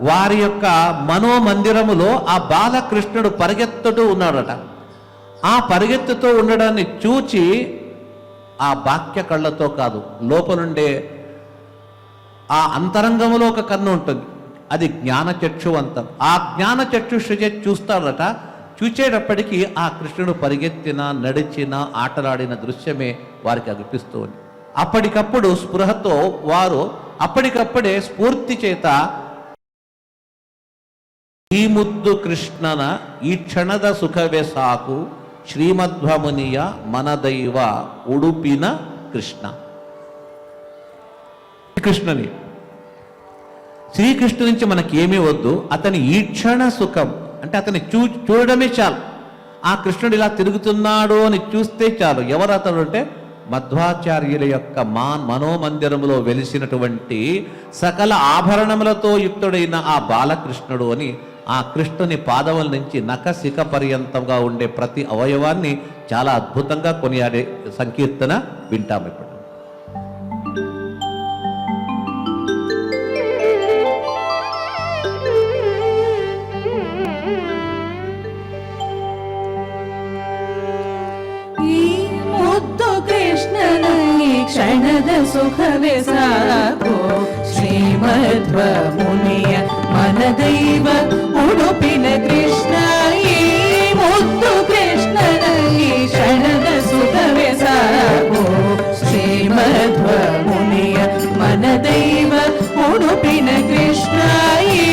వారి యొక్క మనోమందిరములో ఆ బాలకృష్ణుడు పరిగెత్తుతూ ఉన్నాడట. ఆ పరిగెత్తుతూ ఉండడాన్ని చూచి ఆ బాక్య కళ్ళతో కాదు, లోపలుండే ఆ అంతరంగములో ఒక కన్ను ఉంటుంది, అది జ్ఞానచక్షువంతం. ఆ జ్ఞానచక్షుషే చూస్తాడట. చూచేటప్పటికీ ఆ కృష్ణుడు పరిగెత్తిన, నడిచిన, ఆటలాడిన దృశ్యమే వారికి అనిపిస్తూ ఉంది. అప్పటికప్పుడు స్పృహతో వారు అప్పటికప్పుడే స్ఫూర్తి చేత ఈ ముద్దు కృష్ణన ఈ క్షణద సుఖవే సాకు శ్రీమధ్వమునియ మన దైవ ఉడుపిన కృష్ణ. కృష్ణుని శ్రీకృష్ణు నుంచి మనకి ఏమీ వద్దు, అతని ఈ క్షణ సుఖం అంటే అతన్ని చూడడమే చాలు. ఆ కృష్ణుడు ఇలా తిరుగుతున్నాడు అని చూస్తే చాలు. ఎవరు అతడు అంటే మధ్వాచార్యుల యొక్క మనోమందిరములో వెలిసినటువంటి సకల ఆభరణములతో యుక్తుడైన ఆ బాలకృష్ణుడు అని ఆ కృష్ణుని పాదముల నుంచి నఖశిఖ పర్యంతంగా ఉండే ప్రతి అవయవాన్ని చాలా అద్భుతంగా కొనియాడే సంకీర్తన వింటాము ఇప్పుడు. ಕ್ಷಣದ ಸುಖವೇ ಸಾಕು ಶ್ರೀಮಧ್ವ ಮುನಿಯ ಮನದೈವ ಉಡುಪಿನ ಕೃಷ್ಣ. ಈ ಮುದ್ದು ಕೃಷ್ಣನ ಈ ಕ್ಷಣದ ಸುಖವೇ ಸಾಕು ಶ್ರೀಮಧ್ವ ಮುನಿಯ ಮನದೈವ ಉಡುಪಿನ ಕೃಷ್ಣ. ಈ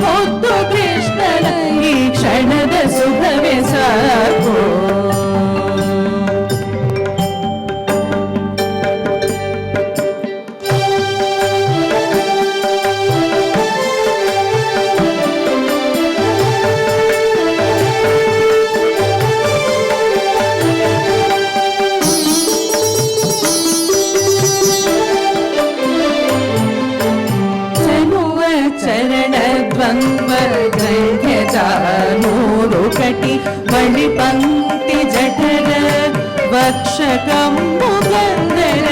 ಮುದ್ದು ಕೃಷ್ಣನ ಈ ಕ್ಷಣದ ಸುಖವೇ ಸಾಕು. చరణద్వంద్వ జంఘ్యజానూరుకటి మణిపంక్తి జఠర వక్షకంబు గంధర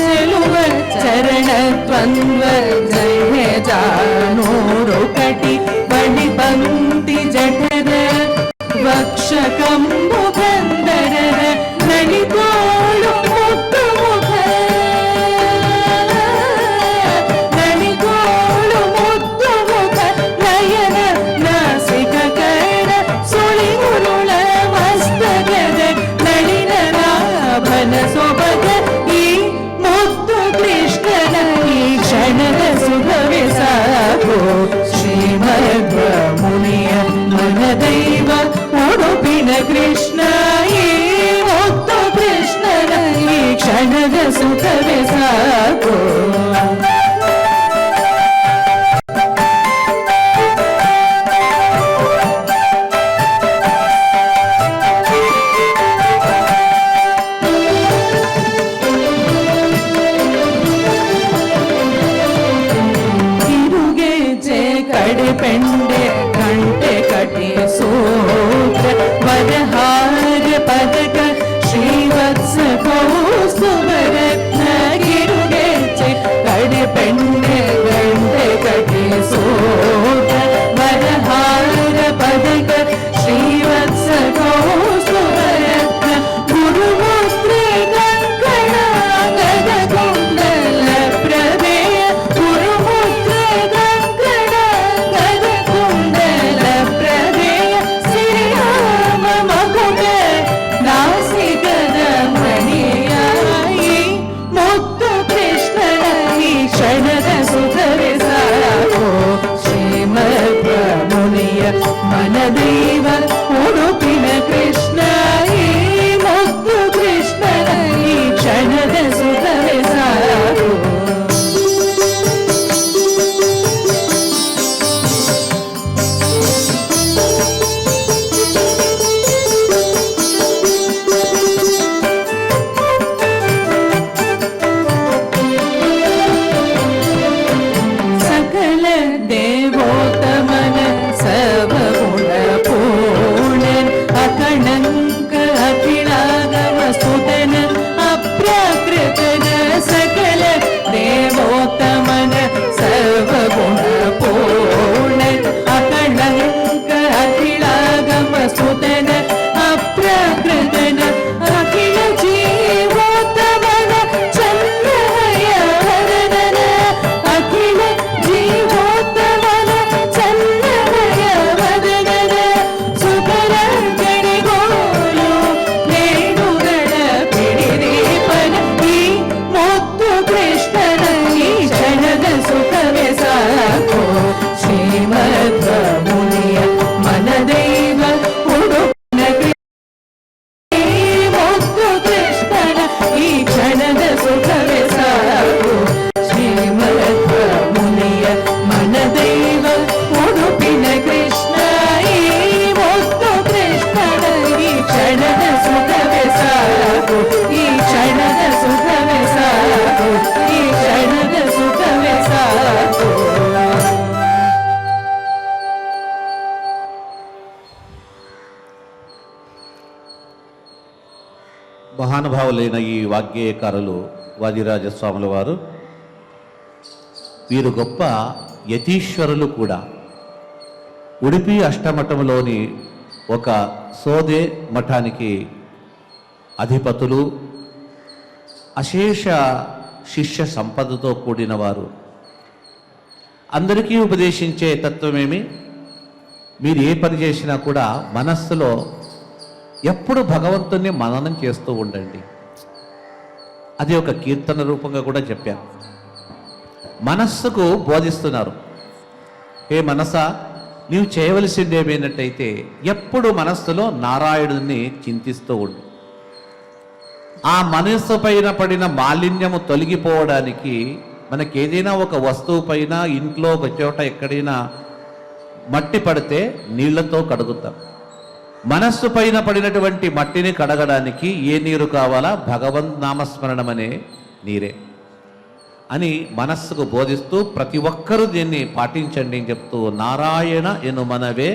చెలువ చరణద్వంద్వ జంఘ్యజానూరుకటి మణిపంక్తి జఠర వక్షకంబు గంధర నళితోళు ముద్దు ముఖ నళితోళు ముద్దు ముఖ నయన నాసిక కర్ణ సుళిమురుళ మస్తగద నళిన నాభన సొబగ ఈ ముద్దు కృష్ణన ఈ క్షణద శుభవి సాగో శ్రీమద్మునియ మన దైవ ఉడుపిన కృష్ణ ఈ ముద్దు కృష్ణన ఈ క్షణద సుఖవి సాగో പെണ്ടെ കണ്ടെ കട്ടി സൂത്ര വരഹാര പദക ശ്രീവത്സ കൗസ്തുഭരത്ന ഗിരുഗേച്ചെ കടി പെണ്ടെ കണ്ടെ കട്ടി സൂത്ര വരഹാര പദക ശ്രീവത്സ കൗസ്തുഭരത്ന ഗുരുമുദ്രേ കങ്കണ ഗദകുണ്ടല പ്രവേയ ഗുരുമുദ്രേ మన దైవ ఉడుపిన కృష్ణ ఈ ముద్దు కృష్ణ ఈ క్షణద సుఖవే సాగు సకల దేవోత్తమన సర్వగుణ పూర్ణన్ అకళంక అఖిలాగమ స్తుతన అప్రాకృతన సకల దేవోత్తమన సర్వగుణ పూర్ణన్ అకళంక అఖిలాగమ స్తుతన అప్రాకృతన అఖిల జీవోత్తమన చంద్రయ వదన అఖిల జీవోత్తమన చంద్రయ వదన సుకర గడిగోలు నేడుగడ పిడిదీపన ఈ ముద్దు కృష్ణన ఈ క్షణద సుఖవే సాగో శ్రీమద్మునియ మన దైవ ఉడుపిన ఈ ముద్దు కృష్ణన ఈ క్షణద సుఖవే సాగో శ్రీమద్మునియ మన దైవ ఉడుపిన కృష్ణ ఈ ముద్దు కృష్ణన ఈ క్షణద సుఖవే సాగో ఈ క్షణద సుఖవే సాగో ఈ క్షణద సుఖవే సాగో మహానుభావులైన ఈ వాగ్గేయకారులు వాదిరాజస్వాముల వారు వీరు గొప్ప యతీశ్వరులు కూడా. ఉడిపి అష్టమఠంలోని ఒక సోదే మఠానికి అధిపతులు, అశేష శిష్య సంపదతో కూడిన వారు. అందరికీ ఉపదేశించే తత్వమేమి, మీరు ఏ పని చేసినా కూడా మనస్సులో ఎప్పుడు భగవంతుణ్ణి మననం చేస్తూ ఉండండి. అది ఒక కీర్తన రూపంగా కూడా చెప్పారు. మనస్సుకు బోధిస్తున్నారు, హే మనసా, నీవు చేయవలసింది ఏమైనట్టయితే ఎప్పుడు మనస్సులో నారాయణుడిని చింతిస్తూ ఉండు. ఆ మనస్సు పైన పడిన మాలిన్యము తొలగిపోవడానికి మనకేదైనా ఒక వస్తువు పైన, ఇంట్లో ఒక చోట ఎక్కడైనా మట్టి పడితే నీళ్లతో కడుగుతాం. మనస్సు పైన పడినటువంటి మట్టిని కడగడానికి ఏ నీరు కావాలా? భగవన్ నామస్మరణం అనే నీరే. అని మనస్సుకు బోధిస్తూ ప్రతి ఒక్కరూ దీన్ని పాటించండి అని చెప్తూ ನಾರಾಯಣ ಎನು ಮನವೇ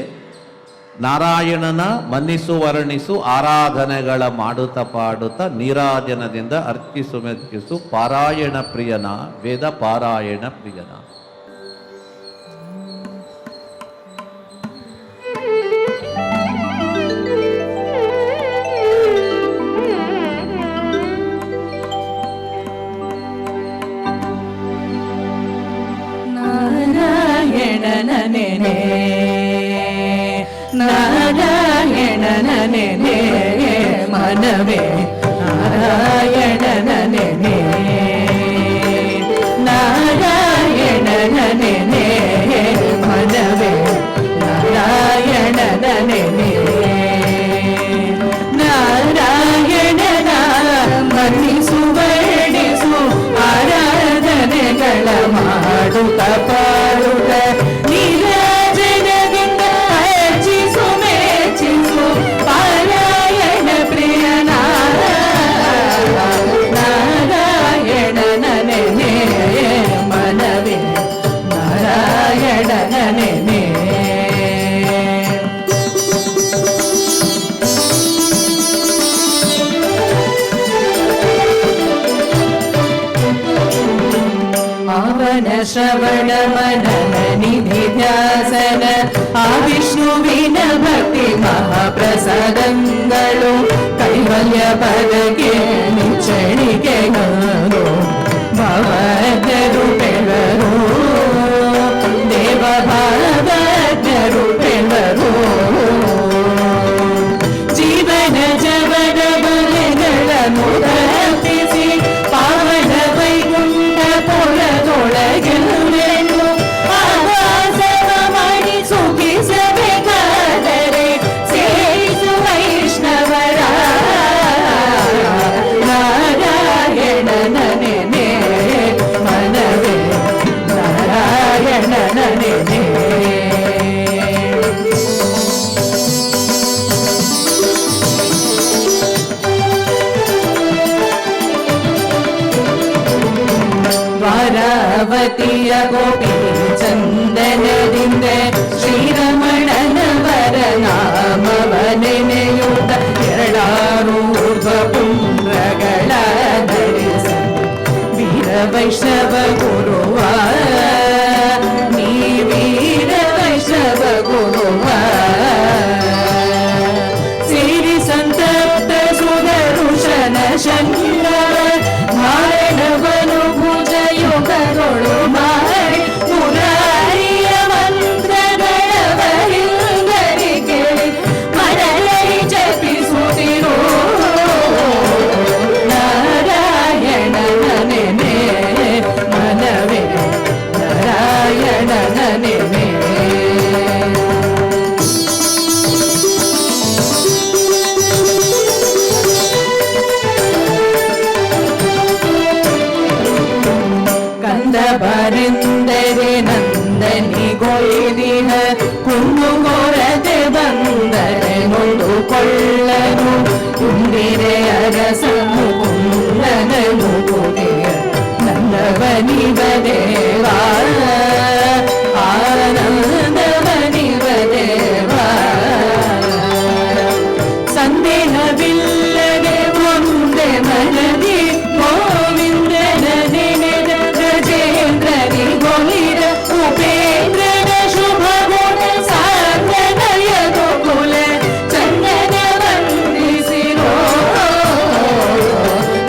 ನಾರಾಯಣನ ಮನ್ನಿಸು ವರ್ಣಿಸು ಆರಾಧನೆಗಳ ಮಾಡುತ್ತ ಪಾಡುತ್ತ ನೀರಾಜನದಿಂದ ಅರ್ಚಿಸು ಮೆಚ್ಚಿಸು ಪಾರಾಯಣ ಪ್ರಿಯನ ವೇದ ಪಾರಾಯಣ ಪ್ರಿಯನ. ನಾರಾಯಣನ ನೆನೆ ನಾರಾಯಣನ ನೆನೆ ಮನವೇ ನಾರಾಯಣನ ನೆನೆ ನಾರಾಯಣನ ನೆನೆ ಮನವೇ ನಾರಾಯಣನ ನೆನೆ ನಾರಾಯಣನ ಮನ್ನಿಸು ವರ್ಣಿಸು ಆರಾಧನೆಗಳ ಮಾಡುತ್ತ ಪಾಡುತ್ತ ನೀರಾಜನದಿಂದ ಅರ್ಚಿಸು ಮೆಚ್ಚಿಸು ಪಾರಾಯಣ ಪ್ರಿಯನ ನಾರಾಯಣನ ನೆನೆ ಮನವೇ ನಾರಾಯಣನ ನೆನೆ ಅವನ ಶ್ರವಣ ಮನನ ನಿಧಿ ಧ್ಯಾಸನ ಆ ವಿಷ್ಣುವಿನ ಭಕ್ತಿ ಮಹಾಪ್ರಸಾದಂಗಳು ಕೈವಲ್ಯ ಪದಕ್ಕೆ ನಿಚ್ಚಣಿಕೆಗಳು ಭಾವಜ್ಞರು ಬೆಳರು ದೇವ ಭಾವಜ್ಞರು ಬೆಳರು ಜೀವನ ಜವನ ಬಲೆಗಳನ್ನು ತಪ್ಪಿಸಿ ಪಾವನ ವೈಕುಂಠ ಪೊಳದೊಳಗೆಲ್ಲೆನು ಆವಾಸವ ಮಾಡಿ ಸುಖಿಸಬೇಕಾದರೆ ಸೇರಿಸು ವೈಷ್ಣವರ ನಾರಾಯಣನ ನೆನೆ ಮನವೇ ನಾರಾಯಣನ ನೆನೆ ದ್ವಾರಾವತಿಯ ಗೋಪಿ ಚಂದನದಿಂದ ಶ್ರೀರಮಣನ ವರನಾಮವ ನೆನೆಯುತ್ತ ಎರಡಾರು ಪುಂಡ್ರಗಳ ಧರಿಸ ವೀರ ವೈಷ್ಣವ ಗುರುವ ನೀ ವೀರ ವೈಷ್ಣವ ಗುರುವ ಸೇರಿ ಸಂತಪ್ತ ಸುದರುಶನ ಶಂಕರ ಧಾರಣವನು ಭುಜ ಯೋಗಗಳು ಮಾಡಿ ಮುರಾರಿಯ ಮಂತ್ರಗಳವರಿಂದರಿಗೆ ಮರಳಿ ಜಪಿಸುತ್ತಿರೋ ನಾರಾಯಣನ ನೆನೆ ಮನವೇ ನಾರಾಯಣನ ನೆನೆ ಕಂದ ಬರೆಂದರೆ ನಂದನಿಗೊಯ್ದಿನ ಕುಂದು ಕೊರತೆ ಬಂದರೆ ನೊಂದುಕೊಳ್ಳನು ಕುಂದಿರೆ ಅರಸನು ಕುಂದನನು ಕುದಿಯ ನಂದವನಿವ ದೇವಾ ಆನಂದವನಿವ ದೇವಾ ಸಂದೇಹವಿಲ್ಲದೆ ಒಂದೇ ಮನದಿ ಗೋವಿಂದನ ನೆನೆದ ಗಜೇಂದ್ರನಿ ಗೋಹಿರ ಉಪೇಂದ್ರನ ಶುಭ ಗುಣ ಸಾಧನಯ ಗೋಕುಲ ಚಂದನ ವಂದಿಸಿರೋ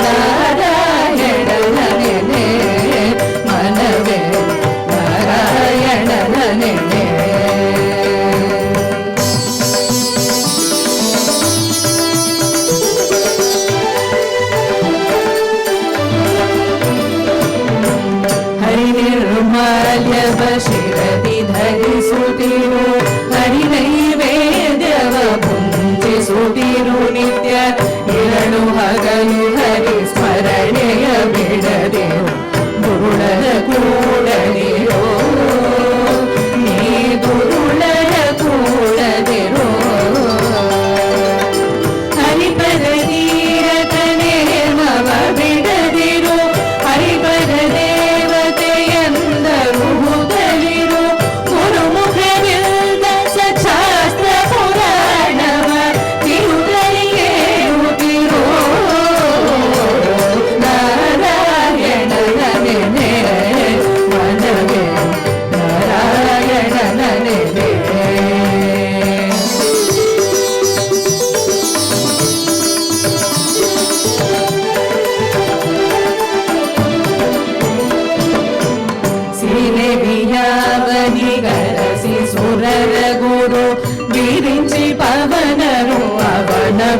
ನಾರಾಯಣನ ನೆನೆ ಮನವೇ ನಾರಾಯಣನ ನೆನೆ ಹರಿನಿರ್ಮಾಲ್ಯವ ಶಿರದಿ ಧರಿಸುತ್ತಿರು ಹರಿನೈವೇದ್ಯವ ಪುಂಜಿಸುತ್ತಿರು ನಿತ್ಯ ಇರಳು ಹಗಲು ಹರಿ ಸ್ಮರಣೆಯ ಬಿಡದಿರು ದುರುಳರ ಕೂಡದಿರೋ ನೀ ದುರುಳರ ಕೂಡದಿರೋ ಹರಿಪದ ತೀರತನೇ ಮವ ಬಿಡದಿರು ಹರಿಪದ ದೇವ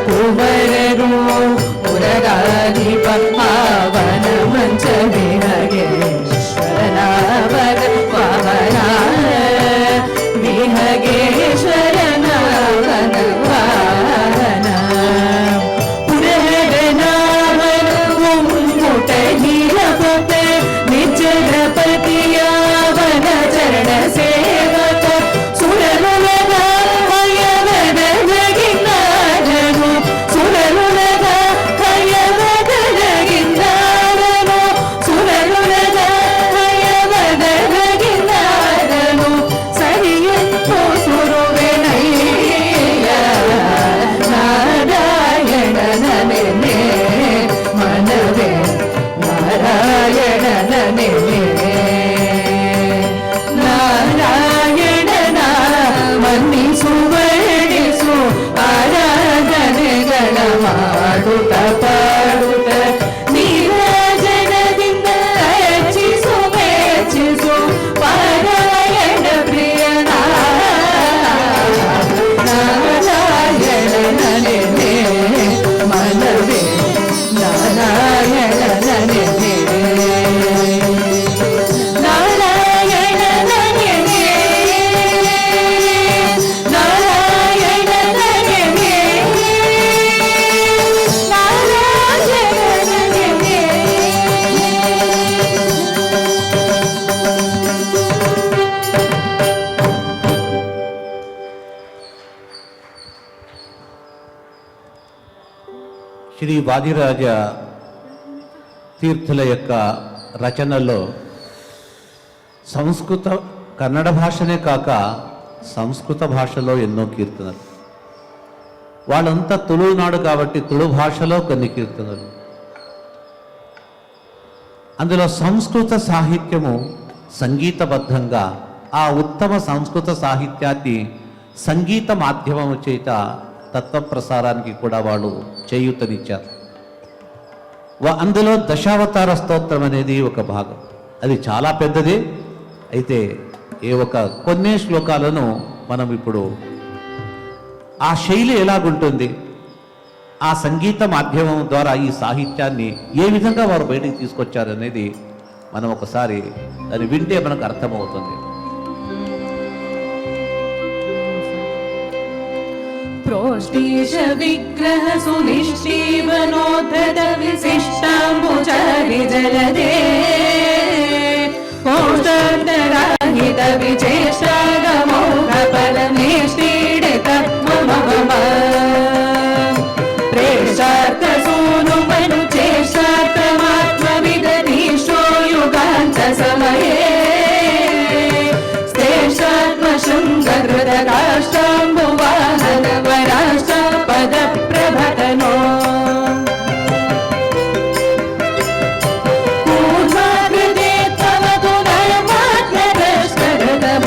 ಕುವರರು ಉರಗಾಧಿಪ ಪಾವನ ಮಂಚ ವಿಹಗೇಶ್ವರನಾವರ ಪಾವನ ವಿಹಗೇಶ್ವರನಾವನ ಪಾವನ ಪುರಹರನಾವನ ಮುಮ್ಮುಟ ನೀಲಪತ ನಿಜರ ಪತಿಯಾವನ ಚರಣ ಸೇವಕ ಸುರನುಲಗ ಹಯವದಗಿನ್ನಾರನು ಸುರನುಲಗ ಹಯವದಗಿನ್ನಾರನು ಸುರನುಲಗ ಹಯವದಗಿನ್ನಾರನು ಸರಿಯಂತು ಸುರುವೆನಯ್ಯ ನಾರಾಯಣನೇ ಮನವೇ ನಾರಾಯಣನೇ ನಾರಾಯಣನ ಮನ್ನಿಸು ವರ್ಣಿಸು ಆರಾಧನೆಗಳ ಮಾಡುತ್ತ ಪಾಡುತ್ತ ನೀರಾಜನದಿಂದ ಅರ್ಚಿಸು ಮೆಚ್ಚಿಸು ಪಾರಾಯಣ ಪ್ರಿಯನ ನಾರಾಯಣನೇ ಮನವೇ ನಾರಾಯಣನೇ శ్రీ వాదిరాజ తీర్థుల యొక్క రచనల్లో సంస్కృత కన్నడ భాషనే కాక సంస్కృత భాషలో ఎన్నో కీర్తనలు. వాళ్ళంతా తుళునాడు కాబట్టి తుళు భాషలో కొన్ని కీర్తనలు. అందులో సంస్కృత సాహిత్యము సంగీతబద్ధంగా ఆ ఉత్తమ సంస్కృత సాహిత్యాన్ని సంగీత మాధ్యమము చేత తత్వప్రసారానికి కూడా వాళ్ళు చేయూతనిచ్చారు. అందులో దశావతార స్తోత్రం అనేది ఒక భాగం. అది చాలా పెద్దది. అయితే కొన్ని శ్లోకాలను మనం ఇప్పుడు ఆ శైలి ఎలాగుంటుంది, ఆ సంగీత మాధ్యమం ద్వారా ఈ సాహిత్యాన్ని ఏ విధంగా వారు బయటికి తీసుకొచ్చారనేది మనం ఒకసారి అది వింటే మనకు అర్థమవుతుంది. प्रोष्टीश विग्रह सुनिष्ठीवनोद्धत विशिष्टाम्बुजारि जलदे कोष्ठान्तराहित विचेष्टागमोघ फलमेष्टीडित मम प्रेषार्थ सूनु मनु चेष्टार्थमात्मविदधीशो युगान्त समये शृङ्गहृदकाष्ठाम्बुवाहन वराष्टापद प्रभतनो पूर्वाकृते तव तु धर्मात्मदष्टगतम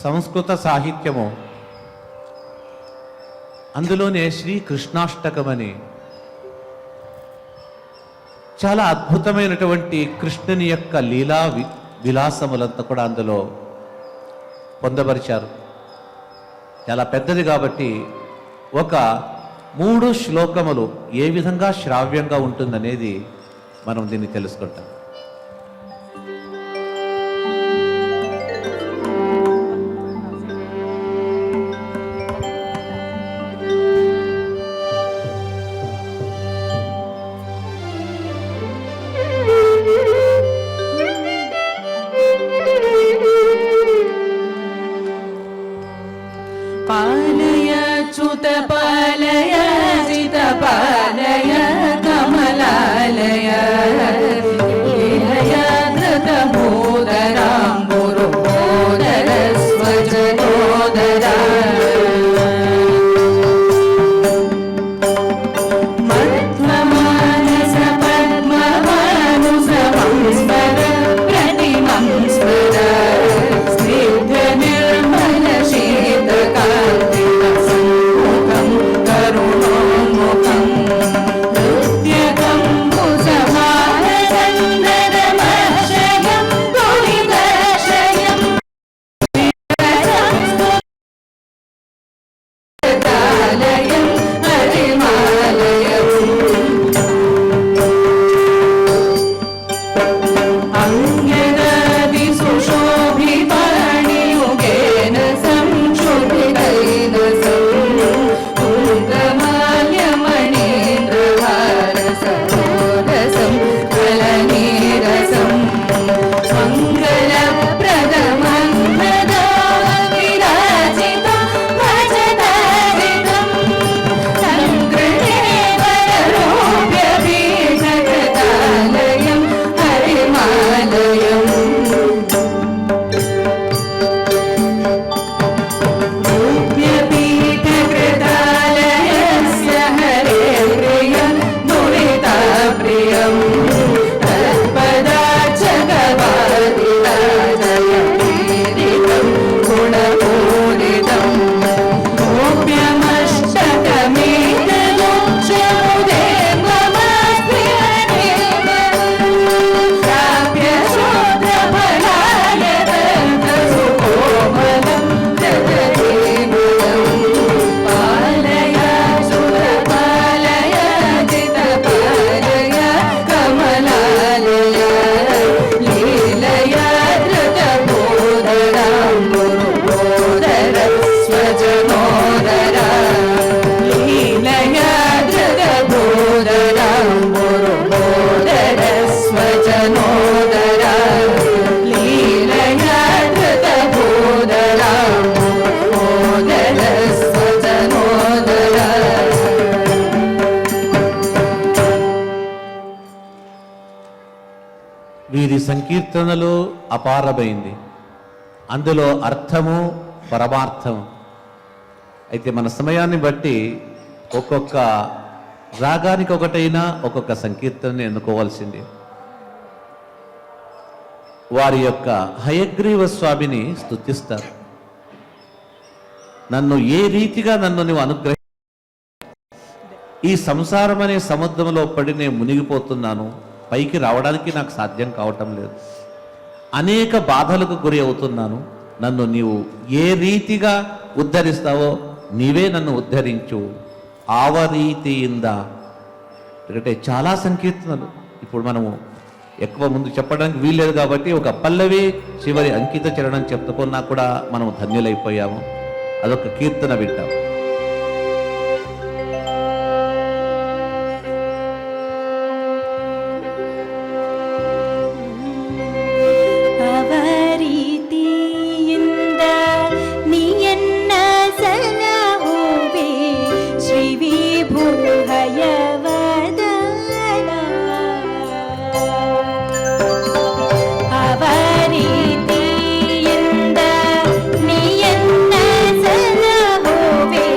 సంస్కృత సాహిత్యము, అందులోనే శ్రీ కృష్ణాష్టకమని చాలా అద్భుతమైనటువంటి కృష్ణుని యొక్క లీలా విలాసములంతా కూడా అందులో పొందపరిచారు. చాలా పెద్దది కాబట్టి ఒక 3 శ్లోకములు ఏ విధంగా శ్రావ్యంగా ఉంటుందనేది మనం దీన్ని తెలుసుకుంటాం. पालय च्युत पालय जित पालय कमलालय लीलय धृतभूधराम्बुरुभोदर स्वजनोदरा मध्वमानस पद्मभानुस संस्मर प्रतिमं स्मर स्निग्ध निर्मल शीतकान्तिसम्मुखं करुणोन्मुखं नृत्यकम्बुजभारचन्दनमक्षयं दुरितक्षयं तालयं हरिमालयम् अङ्गदादिसुशोभिपाणियुगेन संशोभितैन कुङ्कुमाल्यमणीन्द्रहारसरोरसं कलनीरसं मङ्गलप्रदमन्नदाविराजितं भजतारितं सङ्कृते वररोप्यपीठकृतालयं हरिमालयम् रूप्यपीठकृतालयस्य हरे प्रियं दुरिताप्रियं तत्पदार्चकवादिराजयपीडितं गुणपूरितं गोप्यमष्टकमेतमुच्यमुदे मम प्राप्य शूद्रफलाय दन्तसुकोमलं जगतीमलं पालय सुरपालय जितपालय कमलालय लीलय धृतबोधराम्बुरुबोधर स्वजनोदरा लीलय धृतबोधराम्बुरुबोधर स्वजनोदरा लीलय धृतबोधराम्बुरुबोधर स्वजनोदरा వీరి సంకీర్తనలు అపారమైంది, అందులో అర్థము పరమార్థము. అయితే మన సమయాన్ని బట్టి ఒక్కొక్క రాగానికి ఒకటైనా ఒక్కొక్క సంకీర్తనని ఎన్నుకోవాల్సింది. వారి యొక్క హయగ్రీవ స్వామిని స్తుతిస్తారు. నన్ను ఏ రీతిగా నువ్వు అనుగ్రహి, ఈ సంసారం అనే సముద్రంలో పడి నేను మునిగిపోతున్నాను, పైకి రావడానికి నాకు సాధ్యం కావటం లేదు, అనేక బాధలకు గురి అవుతున్నాను, నన్ను నీవు ఏ రీతిగా ఉద్ధరిస్తావో నీవే నన్ను ఉద్ధరించు, ఆవరీతియిందా. ఎందుకంటే చాలా సంకీర్తనలు ఇప్పుడు మనము ఎక్కువ ముందు చెప్పడానికి వీల్లేదు కాబట్టి ఒక పల్లవి చివరి అంకిత చరణం చెప్పుకున్నా కూడా మనం ధన్యులైపోయాము. అదొక కీర్తన వింటాం. ಅವರೀತಿಯಿಂದ ನೀಯನ್ನ ಸಲಹುವೆ ಶ್ರೀ ವಿಭುಹಯವದನ ಅವರೀತಿಯಿಂದ ನೀಯನ್ನ ಸಲಹುವೆ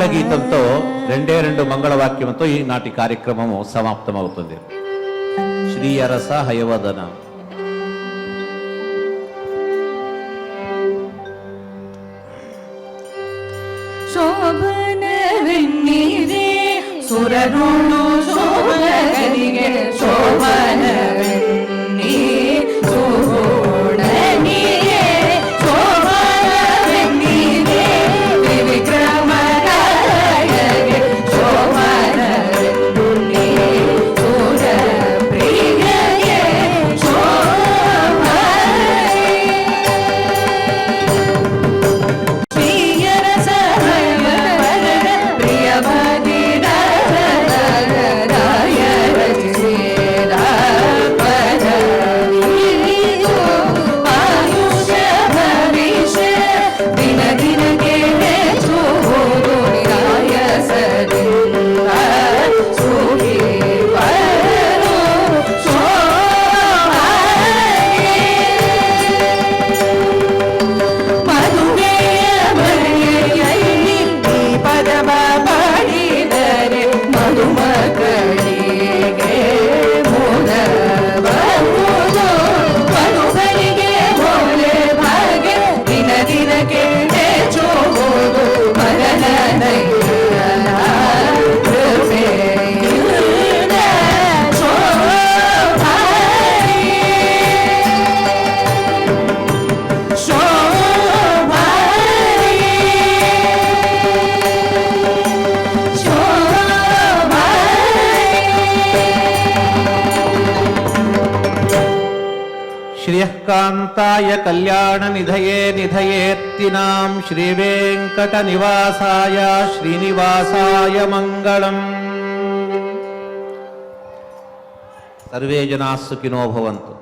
మంగళగీతంతో రెండు మంగళవాక్యంతో ఈనాటి కార్యక్రమము సమాప్తమవుతుంది. శ్రీయరస హయవదన. ಶೋಭನವೆನ್ನಿದೆ ಸುರರುಳು ಶೋಭಗರಿಗೆ ಶೋಭನವೆನ್ನಿ ಸುಗುಣನಿಗೆ ಶೋಭನವೆನ್ನಿದೆ ತ್ರಿವಿಕ್ರಮರಾಯಗೆ ಶೋಭನವೆನ್ನಿ ಸುರಪ್ರಿಯಗೆ ಶೋಭನೆ ಶ್ರೀಯರಸ ಹಯವದನ ಪ್ರಿಯ ಭಗಿರಾಯ ರಚಿಸಿದ ಪದವಿದು ಆಯುಷ ಭವಿಷ್ಯ ದಿನ ದಿನಕ್ಕೆ ಹೆಚ್ಚುವುದು ನಿರಾಯಸದಿಂದ ಸುಖಿ ಬರೋ ಶೋಭನೆ ಮಧುಮೆಯ ಮನೆಯಲ್ಲಿ ಈ ಪದವ ಪಾಡಿದರೆ ಮಧುಮಕ್ಕಳಿಗೆ ಮೋದಬಹುದು ಮಧುಗಳಿಗೆ ಮೋಲೆ ಭಾಗ್ಯ ದಿನ ದಿನಕ್ಕೆ ಹೆಚ್ಚುವುದು ಮಗನಯ್ಯನ ಕೃಪೆಯಿಂದ ಶೋಭಾನೆ ಶೋಭಾನೆ ಶ್ರೀಯಃಕಾಂತಾಯ ಕಲ್ಯಾಣ ನಿಧಯೇ ನಿಧಯೇತ್ತಿನಾಂ ಶ್ರೀ ವೆಂಕಟ ನಿವಾಸಾಯ ಶ್ರೀನಿವಾಸಾಯ ಮಂಗಳಂ. ಸರ್ವೇ ಜನಾಃ ಸುಖಿನೋ ಭವಂತು.